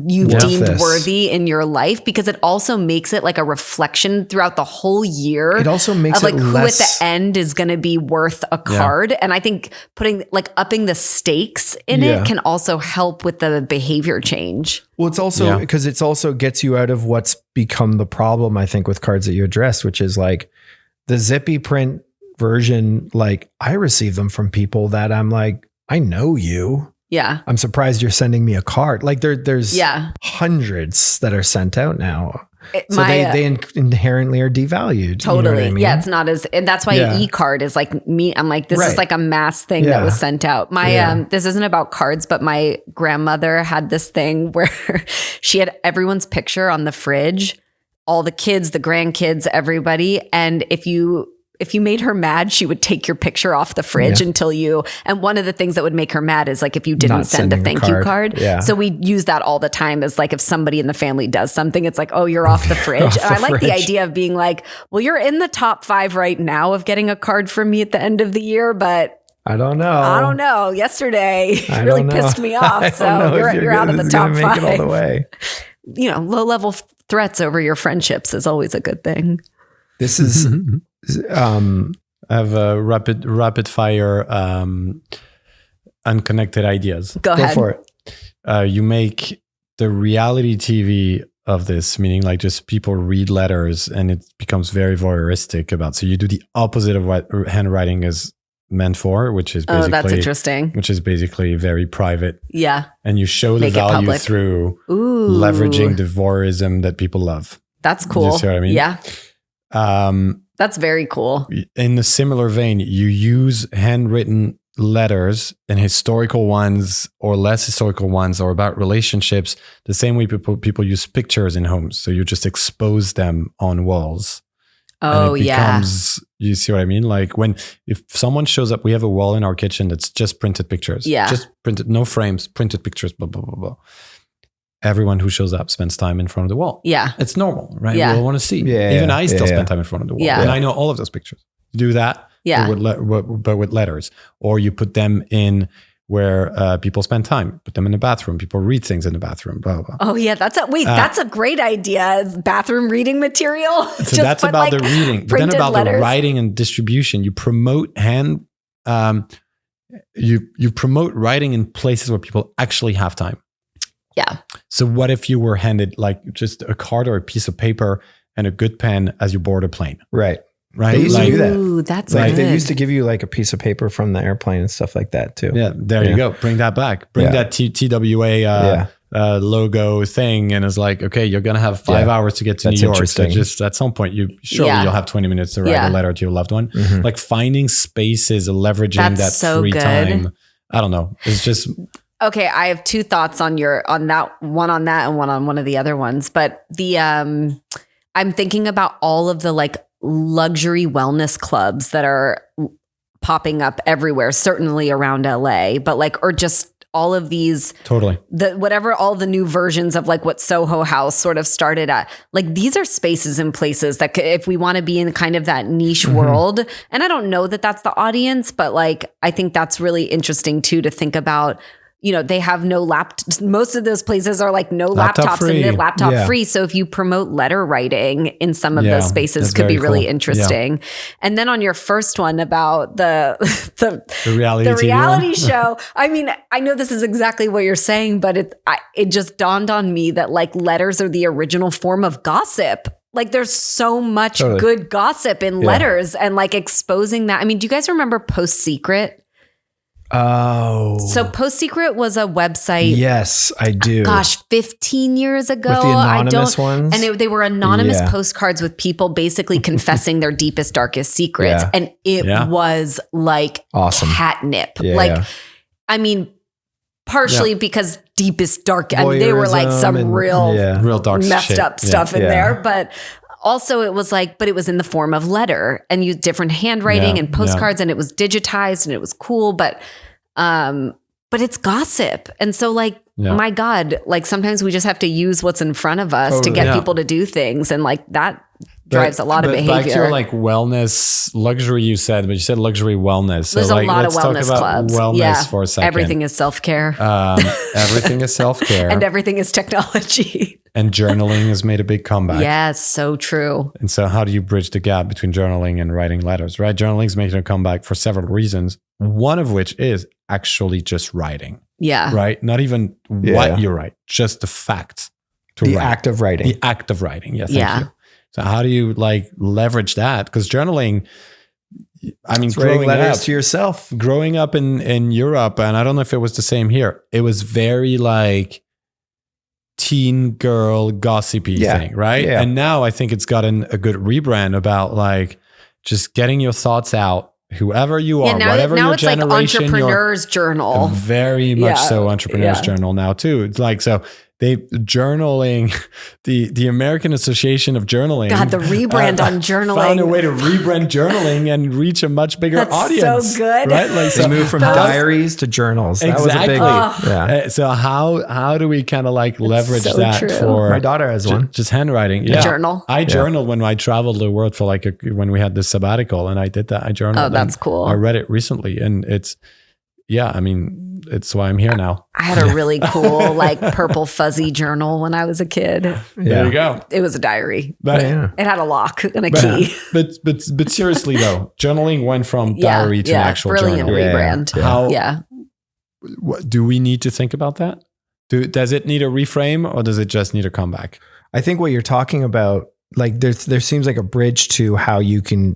you've deemed worthy in your life? Because it also makes it like a reflection throughout the whole year. It also makes of like it who less... at the end is going to be worth a card. And I think upping the stakes in it can also help with the behavior change. Well, it's also because it's also gets you out of what's become the problem, I think, with cards that you addressed, which is like the zippy print version. Like I receive them from people that I'm like, I know you. Yeah. I'm surprised you're sending me a card. Like there's hundreds that are sent out now. They inherently are devalued. Totally. You know what I mean? Yeah. It's not and that's why e-card is like me. I'm like, this is like a mass thing that was sent out. This isn't about cards, but my grandmother had this thing where she had everyone's picture on the fridge, all the kids, the grandkids, everybody. And if if you made her mad, she would take your picture off the fridge until you, and one of the things that would make her mad is like if you didn't send a thank you card. Yeah. So we use that all the time as like if somebody in the family does something, it's like, oh, you're off the fridge. And I like the idea of being like, well, you're in the top 5 right now of getting a card from me at the end of the year, but I don't know. Yesterday really pissed me off. So you're out of the top 5. Make it all the way. Low level threats over your friendships is always a good thing. This is I have a rapid fire unconnected ideas. Go ahead. for it. You make the reality TV of this, meaning like just people read letters and it becomes very voyeuristic about. So you do the opposite of what handwriting is meant for, which is basically, that's interesting. Which is basically very private. Yeah. And you show the value through leveraging the voyeurism that people love. That's cool. You see what I mean? Yeah. That's very cool. In a similar vein, you use handwritten letters and historical ones or less historical ones or about relationships the same way people use pictures in homes. So you just expose them on walls. Oh, You see what I mean? Like if someone shows up, we have a wall in our kitchen that's just printed pictures. Yeah. Just printed, no frames, printed pictures, blah, blah, blah, blah. Everyone who shows up spends time in front of the wall. Yeah. It's normal, right? Yeah. We all want to see. Yeah, Even I still spend time in front of the wall. Yeah. And I know all of those pictures. Do that, but with letters. Or you put them in where people spend time. Put them in the bathroom. People read things in the bathroom, blah, blah, blah. Oh, yeah. That's a great idea. Bathroom reading material. So that's about the reading. But then about the writing and distribution. You promote you promote writing in places where people actually have time. Yeah. So what if you were handed like just a card or a piece of paper and a good pen as you board a plane? Right. Right. They used to do that. Ooh, that's like good. They used to give you like a piece of paper from the airplane and stuff like that too. Yeah. There you go. Bring that back. Bring that TWA logo thing. And it's like, okay, you're going to have 5 hours to get to New York. So just at some point, you'll have 20 minutes to write a letter to your loved one. Mm-hmm. Like finding spaces, leveraging that free time. I don't know. It's just... Okay, I have 2 thoughts on that, one on that and one on one of the other ones. But I'm thinking about all of the like luxury wellness clubs that are popping up everywhere, certainly around LA, but like, or just all of these, totally all the new versions of like what Soho House sort of started at. Like these are spaces and places that if we want to be in kind of that niche world, and I don't know that that's the audience, but like, I think that's really interesting too, to think about. They have no most of those places are like no laptops and they're laptop free. So if you promote letter writing in some of those spaces could be really interesting. Yeah. And then on your first one about the reality show, I mean, I know this is exactly what you're saying, but it just dawned on me that like letters are the original form of gossip. Like there's so much good gossip in letters and like exposing that. I mean, do you guys remember Post Secret? Oh. So Post Secret was a website. Yes, I do. Gosh, 15 years ago. With the anonymous ones? And they were anonymous postcards with people basically confessing their deepest, darkest secrets. Yeah. And it was like catnip. Yeah, I mean, partially because deepest, dark, and they were like some real dark messed up stuff in there. But also it was like, but it was in the form of letter and used different handwriting and postcards and it was digitized and it was cool, but it's gossip. And so like, my God, like sometimes we just have to use what's in front of us to get people to do things. And like that drives a lot of behavior. Back to your like wellness, luxury you said, but you said luxury wellness. There's so a lot of wellness clubs. Wellness for a second. Everything is self-care. Everything is self-care. And everything is technology. And journaling has made a big comeback. Yes, so true. And so how do you bridge the gap between journaling and writing letters, right? Journaling is making a comeback for several reasons. One of which is actually just writing. Yeah. Right? Not even what you write, just the fact to write. The act of writing. The act of writing. Yeah, thank you. So how do you like leverage that? Because journaling, I mean, writing letters to yourself. Growing up in Europe, and I don't know if it was the same here, it was very like teen girl gossipy thing, right? Yeah. And now I think it's gotten a good rebrand about like just getting your thoughts out, whoever you are, whatever your generation. Now it's like entrepreneur's journal. Very much so entrepreneur's journal now too. It's like, so they journaling, the American Association of Journaling. God, the rebrand on journaling. Found a way to rebrand journaling and reach a much bigger audience. So good. Right? Like, they moved from diaries to journals. Exactly. That was a big, So how do we kind of like leverage that true. for my daughter has one. Just handwriting. Yeah. Journal. I journaled when I traveled the world for when we had this sabbatical, and I did that. I journaled. Oh, that's cool. I read it recently, and it's why I'm here now. I had a really cool, like purple fuzzy journal when I was a kid. There you go. It was a diary. But, It had a lock and a key. But seriously though, journaling went from diary to an actual brilliant journal. rebrand. What, do we need to think about that? Does it need a reframe, or does it just need a comeback? I think what you're talking about, like there seems like a bridge to how you can.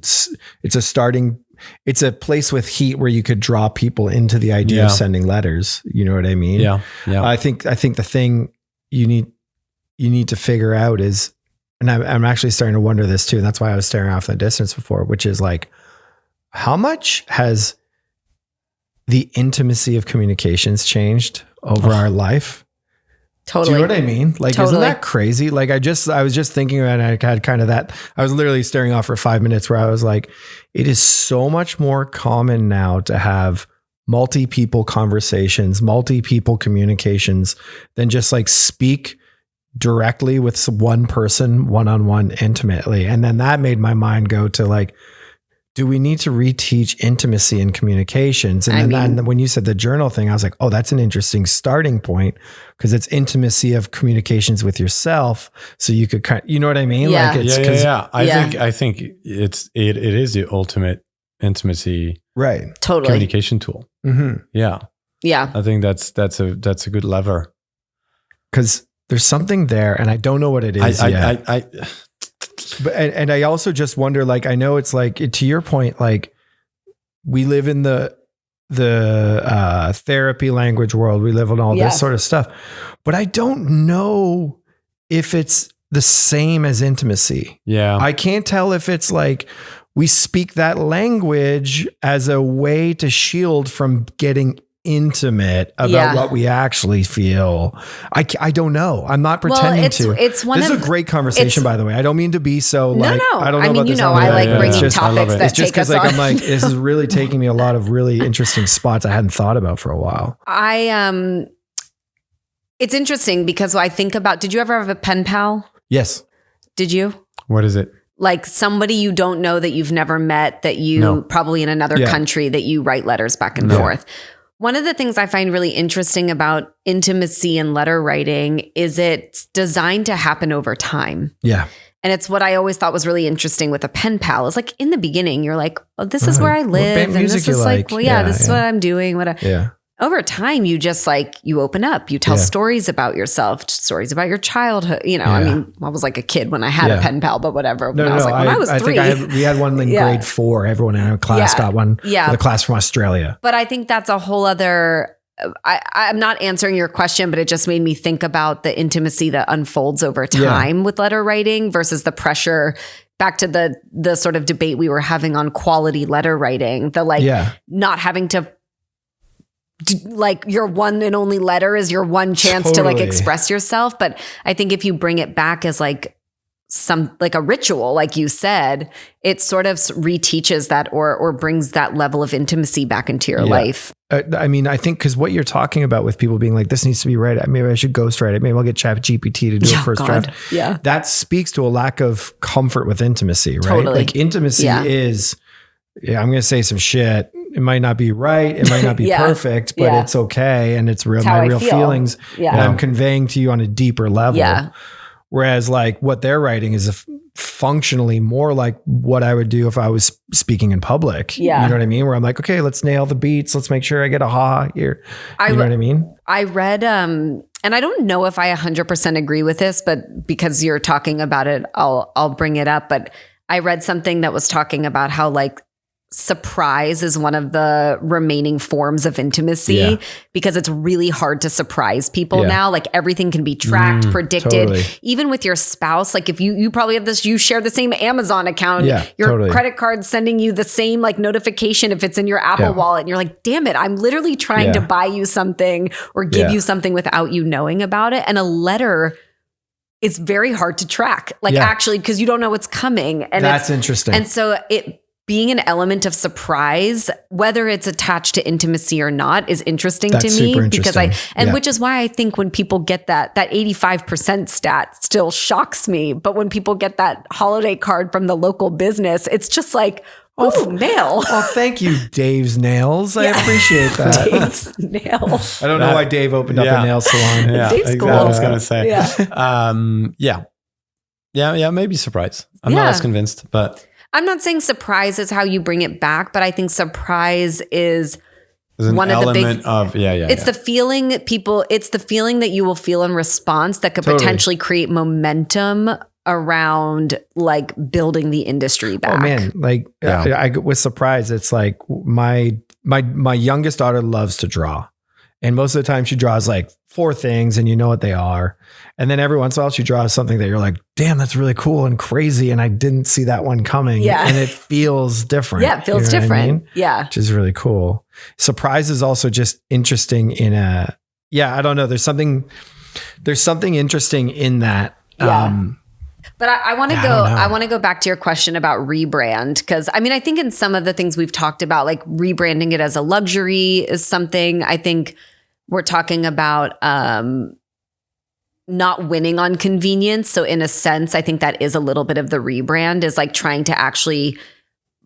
It's a place with heat where you could draw people into the idea of sending letters. You know what I mean? Yeah. I think the thing you need to figure out is, and I'm actually starting to wonder this too. And that's why I was staring off in the distance before, which is like, how much has the intimacy of communications changed over our life? Totally. Do you know what I mean? Like, isn't that crazy? Like, I was just thinking about it, and I had kind of that. I was literally staring off for 5 minutes where I was like, it is so much more common now to have multi-people conversations, multi-people communications than just like speak directly with one person, one-on-one intimately. And then that made my mind go to like, do we need to reteach intimacy in communications? And then when you said the journal thing, I was like, oh, that's an interesting starting point, because it's intimacy of communications with yourself. So you could you know what I mean? Yeah. Like it's I think it is the ultimate intimacy, right? Totally. Communication tool. Mm-hmm. Yeah. Yeah. I think that's a good lever, because there's something there, and I don't know what it is yet. But and I also just wonder, like, I know it's like, to your point, like we live in the therapy language world. We live in all this sort of stuff, but I don't know if it's the same as intimacy. Yeah. I can't tell if it's like we speak that language as a way to shield from getting intimate about what we actually feel. I don't know. I'm not pretending to. This is a great conversation, by the way. I don't mean to be so like, I don't know about this. I like bringing topics that it's just take us like, on. I'm like, this is really taking me a lot of really interesting spots I hadn't thought about for a while. It's interesting because I think about, did you ever have a pen pal? Yes. Did you? What is it? Like somebody you don't know, that you've never met, that you probably in another country, that you write letters back and forth. One of the things I find really interesting about intimacy and letter writing is it's designed to happen over time. Yeah. And it's what I always thought was really interesting with a pen pal. Is like in the beginning, you're like, oh, this is where I live. And this is like, well, this is what I'm doing. Yeah. Over time, you just like, you open up, you tell stories about yourself, stories about your childhood. You know, I mean, I was like a kid when I had a pen pal, but whatever. When I was 3. We had one in grade 4. Everyone in our class got one. Yeah. The class from Australia. But I think that's a whole other, I'm not answering your question, but it just made me think about the intimacy that unfolds over time with letter writing versus the pressure. Back to the sort of debate we were having on quality letter writing, not having to, like, your one and only letter is your one chance to like express yourself. But I think if you bring it back as like some, like a ritual, like you said, it sort of reteaches that or brings that level of intimacy back into your life. I mean, I think because what you're talking about with people being like, this needs to be right. Maybe I should ghostwrite it. Maybe I'll get ChatGPT to do a first draft. Yeah. That speaks to a lack of comfort with intimacy, right? Totally. Like intimacy is, I'm going to say some shit. It might not be right. It might not be perfect, but it's okay. And it's real, my real feelings. Yeah. And I'm conveying to you on a deeper level. Yeah. Whereas like what they're writing is functionally more like what I would do if I was speaking in public. Yeah. You know what I mean? Where I'm like, okay, let's nail the beats. Let's make sure I get a ha here. You know what I mean? I read, and I don't know if I 100% agree with this, but because you're talking about it, I'll bring it up. But I read something that was talking about how like surprise is one of the remaining forms of intimacy because it's really hard to surprise people now. Like everything can be tracked, predicted, totally. Even with your spouse. Like if you probably have this, you share the same Amazon account, your credit card's sending you the same like notification if it's in your Apple wallet. And you're like, damn it, I'm literally trying to buy you something or give you something without you knowing about it. And a letter, it's very hard to track, like actually, because you don't know what's coming. And that's interesting. And so it being an element of surprise, whether it's attached to intimacy or not, is interesting to me because which is why I think when people get that 85% stat still shocks me. But when people get that holiday card from the local business, it's just like, oh, nail. Oh, thank you, Dave's Nails. I appreciate that. Dave's Nails. I don't know why Dave opened up a nail salon. Dave's cool. I was going to say. Maybe surprise. I'm not as convinced, but... I'm not saying surprise is how you bring it back, but I think surprise is one of the big It's the feeling it's the feeling that you will feel in response that could potentially create momentum around like building the industry back. Oh man, like I with surprise, it's like my youngest daughter loves to draw. And most of the time she draws like 4 things and you know what they are. And then every once in a while she draws something that you're like, damn, that's really cool and crazy. And I didn't see that one coming. Yeah. And it feels different. Yeah, it feels different. I mean? Yeah. Which is really cool. Surprise is also just interesting I don't know. There's something interesting in that. Yeah. But I want to go back to your question about rebrand. Because I mean, I think in some of the things we've talked about, like rebranding it as a luxury is something. I think we're talking about not winning on convenience. So in a sense, I think that is a little bit of the rebrand, is like trying to actually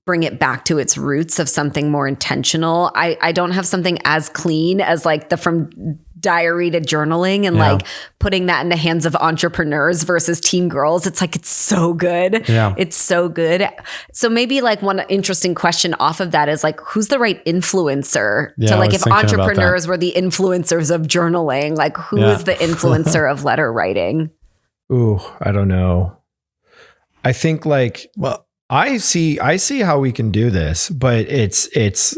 bring it back to its roots of something more intentional. I don't have something as clean as like the from diary to journaling and like putting that in the hands of entrepreneurs versus teen girls. It's like, it's so good. Yeah. It's so good. So maybe like one interesting question off of that is like, who's the right influencer to like, if entrepreneurs were the influencers of journaling, like who is the influencer of letter writing? Ooh, I don't know. I think like, well, I see how we can do this, but it's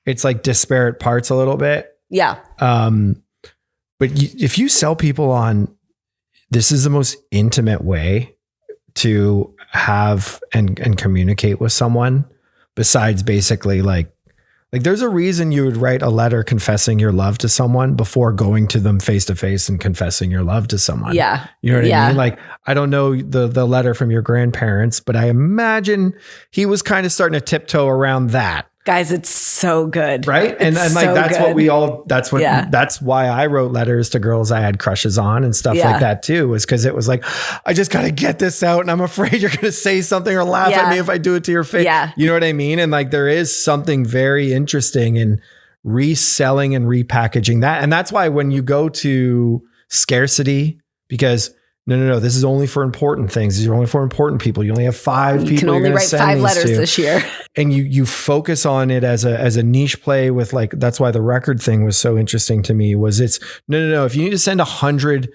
like disparate parts a little bit. Yeah. But if you sell people on, this is the most intimate way to have and communicate with someone, besides basically like there's a reason you would write a letter confessing your love to someone before going to them face to face and confessing your love to someone. Yeah. You know what I mean? Like, I don't know the letter from your grandparents, but I imagine he was kind of starting to tiptoe around that. Guys, it's so good. Right. And like, so that's good. That's why I wrote letters to girls I had crushes on and stuff like that too, was because it was like, I just got to get this out and I'm afraid you're going to say something or laugh at me if I do it to your face. Yeah. You know what I mean? And like, there is something very interesting in reselling and repackaging that. And that's why when you go to scarcity, because no, this is only for important things. These are only for important people. You only have 5 people. You can only write 5 letters this year. And you focus on it as a niche play with like, that's why the record thing was so interesting to me, was it's no. If you need to send 100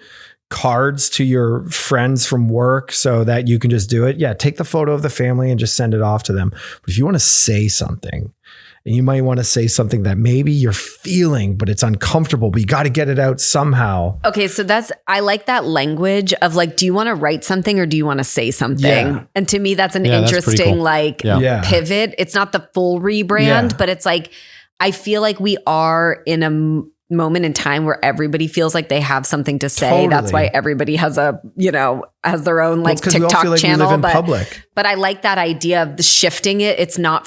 cards to your friends from work so that you can just do it, take the photo of the family and just send it off to them. But if you want to say something, and you might want to say something that maybe you're feeling, but it's uncomfortable, but you got to get it out somehow. Okay. So I like that language of like, do you want to write something or do you want to say something? Yeah. And to me, that's an interesting cool. Pivot. It's not the full rebrand, but it's like, I feel like we are in a moment in time where everybody feels like they have something to say. Totally. That's why everybody has has their own like TikTok like channel. But I like that idea of the shifting it. It's not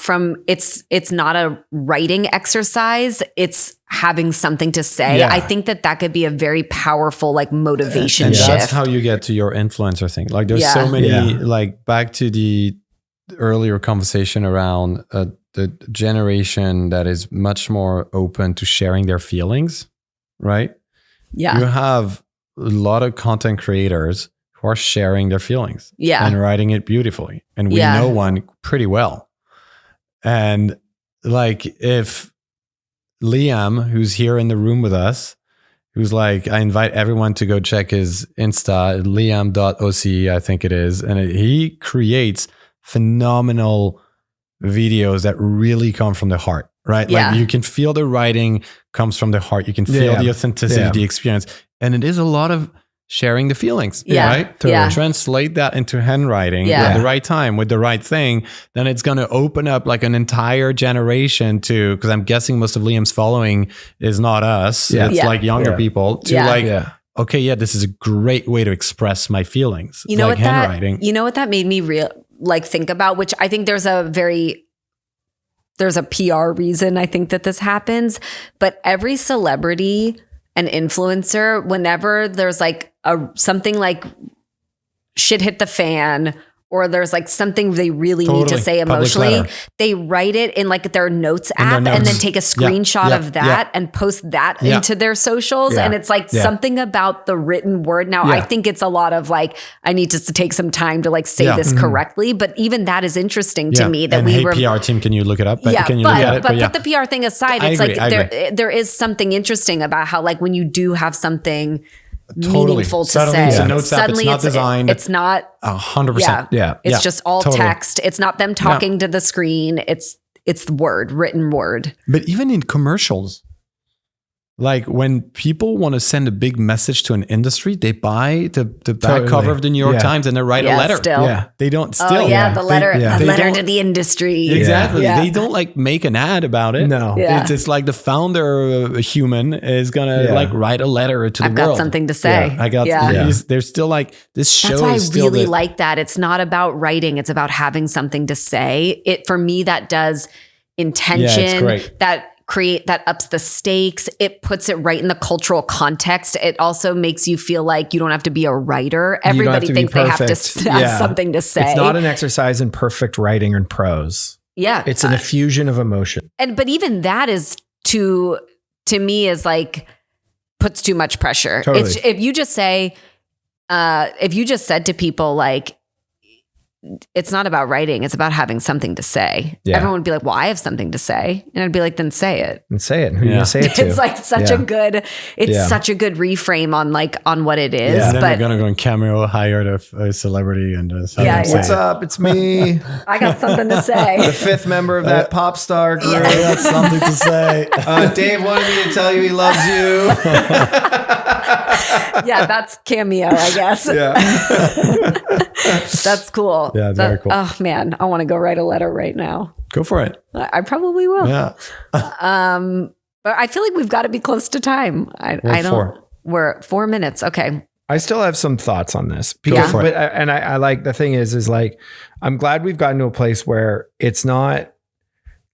a writing exercise. It's having something to say. Yeah. I think that could be a very powerful like motivation shift. That's how you get to your influencer thing. Like there's so many, like back to the earlier conversation around the generation that is much more open to sharing their feelings, right? Yeah. You have a lot of content creators who are sharing their feelings and writing it beautifully. And we know one pretty well. And like if Liam, who's here in the room with us, who's like, I invite everyone to go check his Insta, liam.oc, I think it is. And he creates phenomenal videos that really come from the heart, right? Yeah. Like you can feel the writing comes from the heart. You can feel the authenticity, the experience. And it is a lot of sharing the feelings, right? Totally. Yeah. Translate that into handwriting at the right time with the right thing. Then it's going to open up like an entire generation to, because I'm guessing most of Liam's following is not us. It's like younger people to okay, this is a great way to express my feelings. You know like what handwriting. You know what that made me think about, which I think there's a PR reason I think that this happens, but every celebrity and influencer, whenever there's like something like shit hit the fan, or there's like something they really need to say emotionally, they write it in like their notes app and then take a screenshot of that and post that into their socials. And it's like something about the written word. Now, I think it's a lot of like, I need to take some time to like say this correctly. But even that is interesting to me that PR team, can you look it up? Can you look at it? But put the PR thing aside. It's like there is something interesting about how like when you do have something meaningful to say. Suddenly it's not designed. It's not 100%. It's just all text. It's not them talking to the screen. It's the word, written word. But even in commercials, like when people want to send a big message to an industry, they buy the back cover of the New York Times and they write a letter. They don't still. The letter, the letter to the industry. Exactly. They don't like make an ad about it. No. It's like the founder human is gonna like write a letter to the world. I've got something to say. There's still like this show. That's why I really like that. It's not about writing. It's about having something to say. For me, that does intention. That ups the stakes. It puts it right in the cultural context. It also makes you feel like you don't have to be a writer. Everybody thinks they have to have something to say. It's not an exercise in perfect writing and prose. Yeah. It's an effusion of emotion. But even that is to me is like puts too much pressure. Totally. If you just say, if you just said to people like, it's not about writing, it's about having something to say. Everyone would be like, well, I have something to say. And I'd be like, then say it. And say it. Who are you going to say it to? It's like such a good, such a good reframe on what it is. Yeah. And then you're going to go and Cameo hired a celebrity and what's up? It's me. I got something to say. The fifth member of that pop star group. I got something to say. Dave wanted me to tell you he loves you. That's Cameo, I guess. That's cool. Yeah, very cool. Oh man, I want to go write a letter right now. Go for it. I probably will. Yeah. But I feel like we've got to be close to time. We're 4 minutes. Okay. I still have some thoughts on this. I like, the thing is like, I'm glad we've gotten to a place where it's not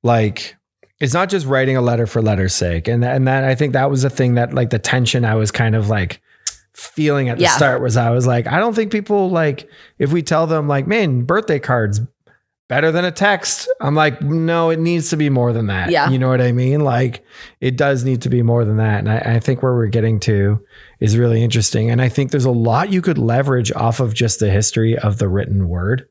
just writing a letter for letter's sake. And that I think that was the thing that like the tension I was kind of like feeling at the start was I was like, I don't think people like, if we tell them like, man, birthday cards better than a text. I'm like, no, it needs to be more than that. Yeah. You know what I mean? Like it does need to be more than that. And I think where we're getting to is really interesting. And I think there's a lot you could leverage off of just the history of the written word.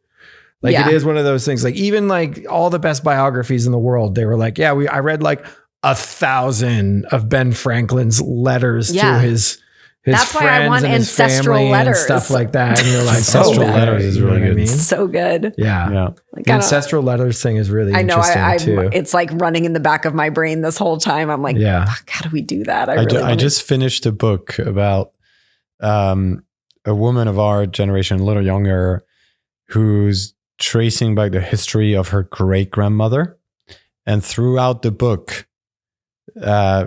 Like it is one of those things, like even like all the best biographies in the world, they were like, I read like 1,000 of Ben Franklin's letters to his that's why I want ancestral letters and stuff like that. And you're like, ancestral letters is really good. I mean? So good. Yeah. Like, the ancestral letters thing is really interesting too. It's like running in the back of my brain this whole time. I'm like, fuck, how do we do that? I just finished a book about a woman of our generation, a little younger, who's tracing back the history of her great grandmother. And throughout the book,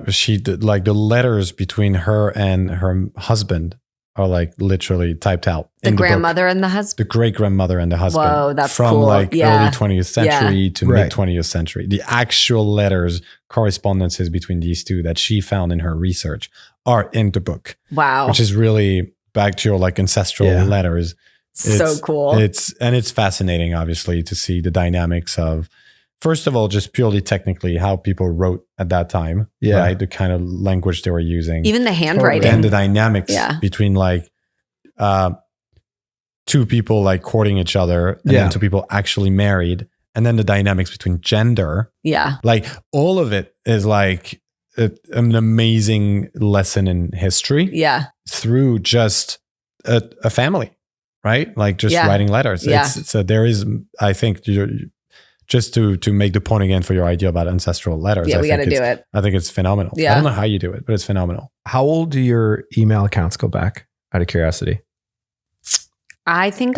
she did like the letters between her and her husband are like literally typed out. The grandmother and the husband? The great grandmother and the husband. Whoa, that's from cool. Like early 20th century to mid 20th century. The actual letters, correspondences between these two that she found in her research are in the book. Wow. Which is really back to your like ancestral letters. So cool. It's fascinating, obviously, to see the dynamics of, first of all, just purely technically how people wrote at that time, right? The kind of language they were using. Even the handwriting. And the dynamics between like two people like courting each other and then two people actually married. And then the dynamics between gender. Yeah. Like all of it is like an amazing lesson in history. Yeah. Through just a family, right? Like just writing letters. Yeah. So there is, I think, just to make the point again for your idea about ancestral letters. Yeah, we got to do it. I think it's phenomenal. Yeah. I don't know how you do it, but it's phenomenal. How old do your email accounts go back, out of curiosity? I think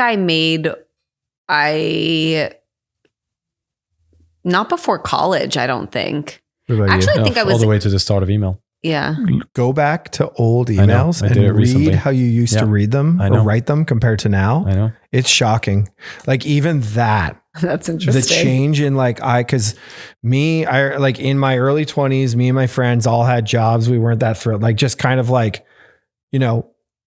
not before college, I don't think. What about Actually, you? I think I was all the way to the start of email. Yeah. Go back to old emails I did it and read recently. how you used to read them I or know. write them compared to now. I know. It's shocking. Like even that, That's the interesting. change in cause I like in my early 20s, me and my friends all had jobs. We weren't that thrilled. Like just kind of like,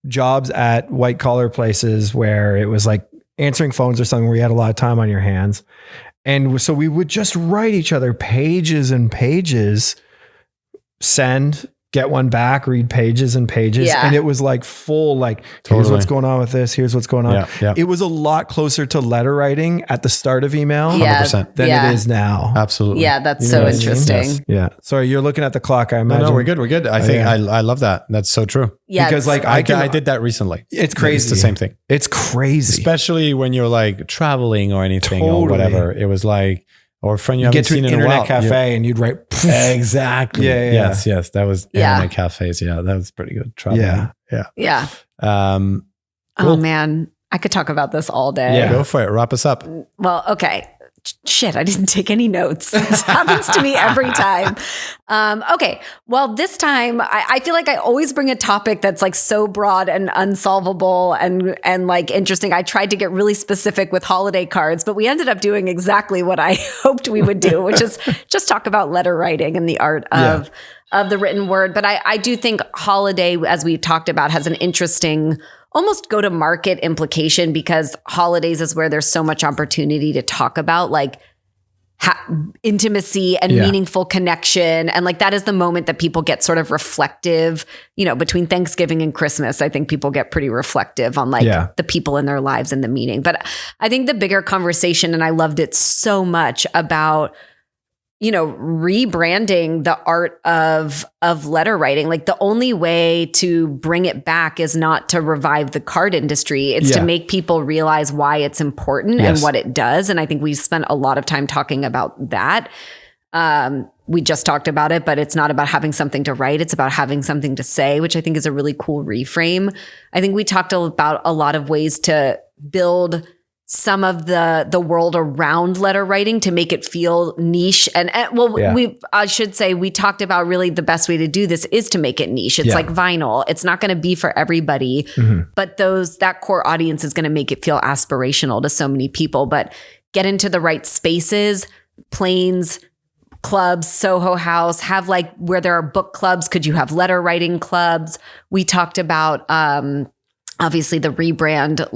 jobs at white collar places where it was like answering phones or something where you had a lot of time on your hands. And so we would just write each other pages and pages, send, get one back, read pages and pages. Yeah. And it was like full, like, here's Totally. what's going on with this. Here's what's going on. Yeah, yeah. It was a lot closer to letter writing at the start of email 100%. than Yeah. it is now. Absolutely. Yeah, that's You know so what I mean? interesting. Yes. Yeah. Sorry, you're looking at the clock. I No, imagine. no, we're good. We're good. I think yeah. I love that. That's so true. Yeah, Because it's- like I did that recently. it's crazy. It's the same thing. It's crazy. Especially when you're like traveling or anything or Totally. whatever. It was like, or a friend you You haven't get to seen an in a while. internet cafe and you'd write. Exactly. Yeah, yeah, Yes. That was Yeah. internet cafes. Yeah, that was pretty good. Traveling. Yeah. Yeah. Yeah. Um, Oh Cool. man, I could talk about this all day. Yeah. Go for it. Wrap us up. Well, okay. Shit, I didn't take any notes. This happens to me every time. Okay. Well, this time I feel like I always bring a topic that's like so broad and unsolvable and like interesting. I tried to get really specific with holiday cards, but we ended up doing exactly what I hoped we would do, which is just talk about letter writing and the art of the written word. But I do think holiday, as we talked about, has an interesting almost go to market implication, because holidays is where there's so much opportunity to talk about like intimacy and meaningful connection. And like that is the moment that people get sort of reflective, between Thanksgiving and Christmas. I think people get pretty reflective on like the people in their lives and the meaning. But I think the bigger conversation, and I loved it so much, about rebranding the art of letter writing. Like the only way to bring it back is not to revive the card industry. It's to make people realize why it's important and what it does. And I think we spent a lot of time talking about that. We just talked about it, but it's not about having something to write. It's about having something to say, which I think is a really cool reframe. I think we talked about a lot of ways to build some of the world around letter writing to make it feel niche. I should say we talked about really the best way to do this is to make it niche. It's like vinyl. It's not going to be for everybody, but that core audience is going to make it feel aspirational to so many people. But get into the right spaces, planes, clubs, Soho House, have like where there are book clubs. Could you have letter writing clubs? We talked about, obviously the rebrand,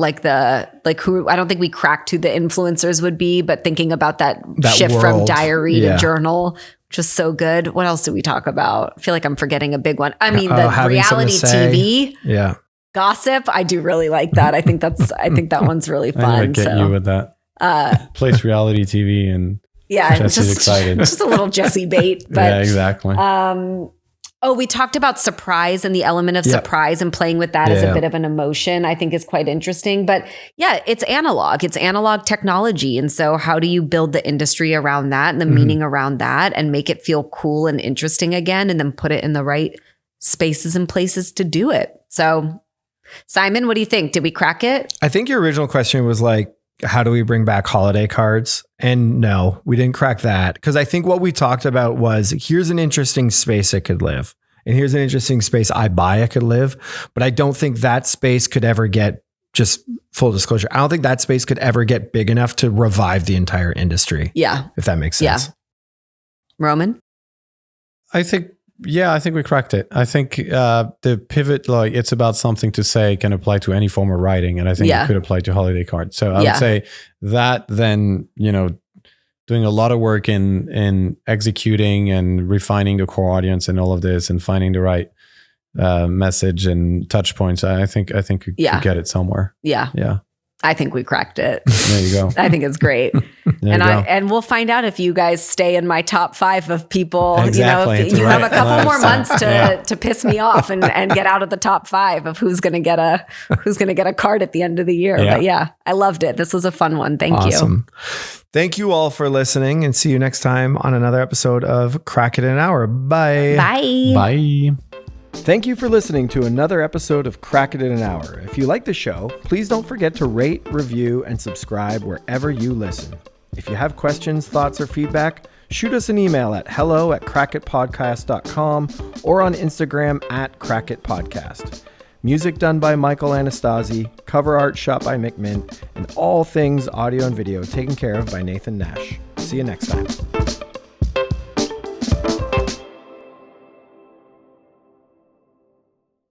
who I don't think we cracked who the influencers would be, but thinking about that shift world. from diary to journal, which was so good. What else did we talk about? I feel like I'm forgetting a big one. I mean, the reality TV, gossip. I do really like that. I think that one's really fun. I get you with that. Place reality TV and Jesse's excited. Just a little Jesse bait. But, yeah, exactly. We talked about surprise and the element of surprise and playing with that as a bit of an emotion, I think is quite interesting. But it's analog. It's analog technology. And so how do you build the industry around that and the meaning around that and make it feel cool and interesting again, and then put it in the right spaces and places to do it? So Simon, what do you think? Did we crack it? I think your original question was like, how do we bring back holiday cards? And no, we didn't crack that. Because I think what we talked about was, here's an interesting space it could live. And here's an interesting space iBuy it could live. But I don't think that space could ever get, just full disclosure, I don't think that space could ever get big enough to revive the entire industry. Yeah. If that makes sense. Yeah. Roman? I think we cracked it. I think the pivot, like it's about something to say, can apply to any form of writing. And I think it could apply to holiday cards. So I would say that then, doing a lot of work in executing and refining the core audience and all of this and finding the right message and touch points. I think we could get it somewhere. Yeah. Yeah. I think we cracked it. There you go. I think it's great. And we'll find out if you guys stay in my top 5 of people. Exactly. If you have a couple more months to piss me off and get out of the top 5 of who's going to get a card at the end of the year. But I loved it. This was a fun one. Thank you. Thank you all for listening, and see you next time on another episode of Crack It in an Hour. Bye. Bye. Bye. Thank you for listening to another episode of Crack It in an Hour. If you like the show, please don't forget to rate, review, and subscribe wherever you listen. If you have questions, thoughts, or feedback, shoot us an email at hello@crackitpodcast.com or on Instagram @crackitpodcast. Music done by Michael Anastasi, cover art shot by Mick Mint, and all things audio and video taken care of by Nathan Nash. See you next time.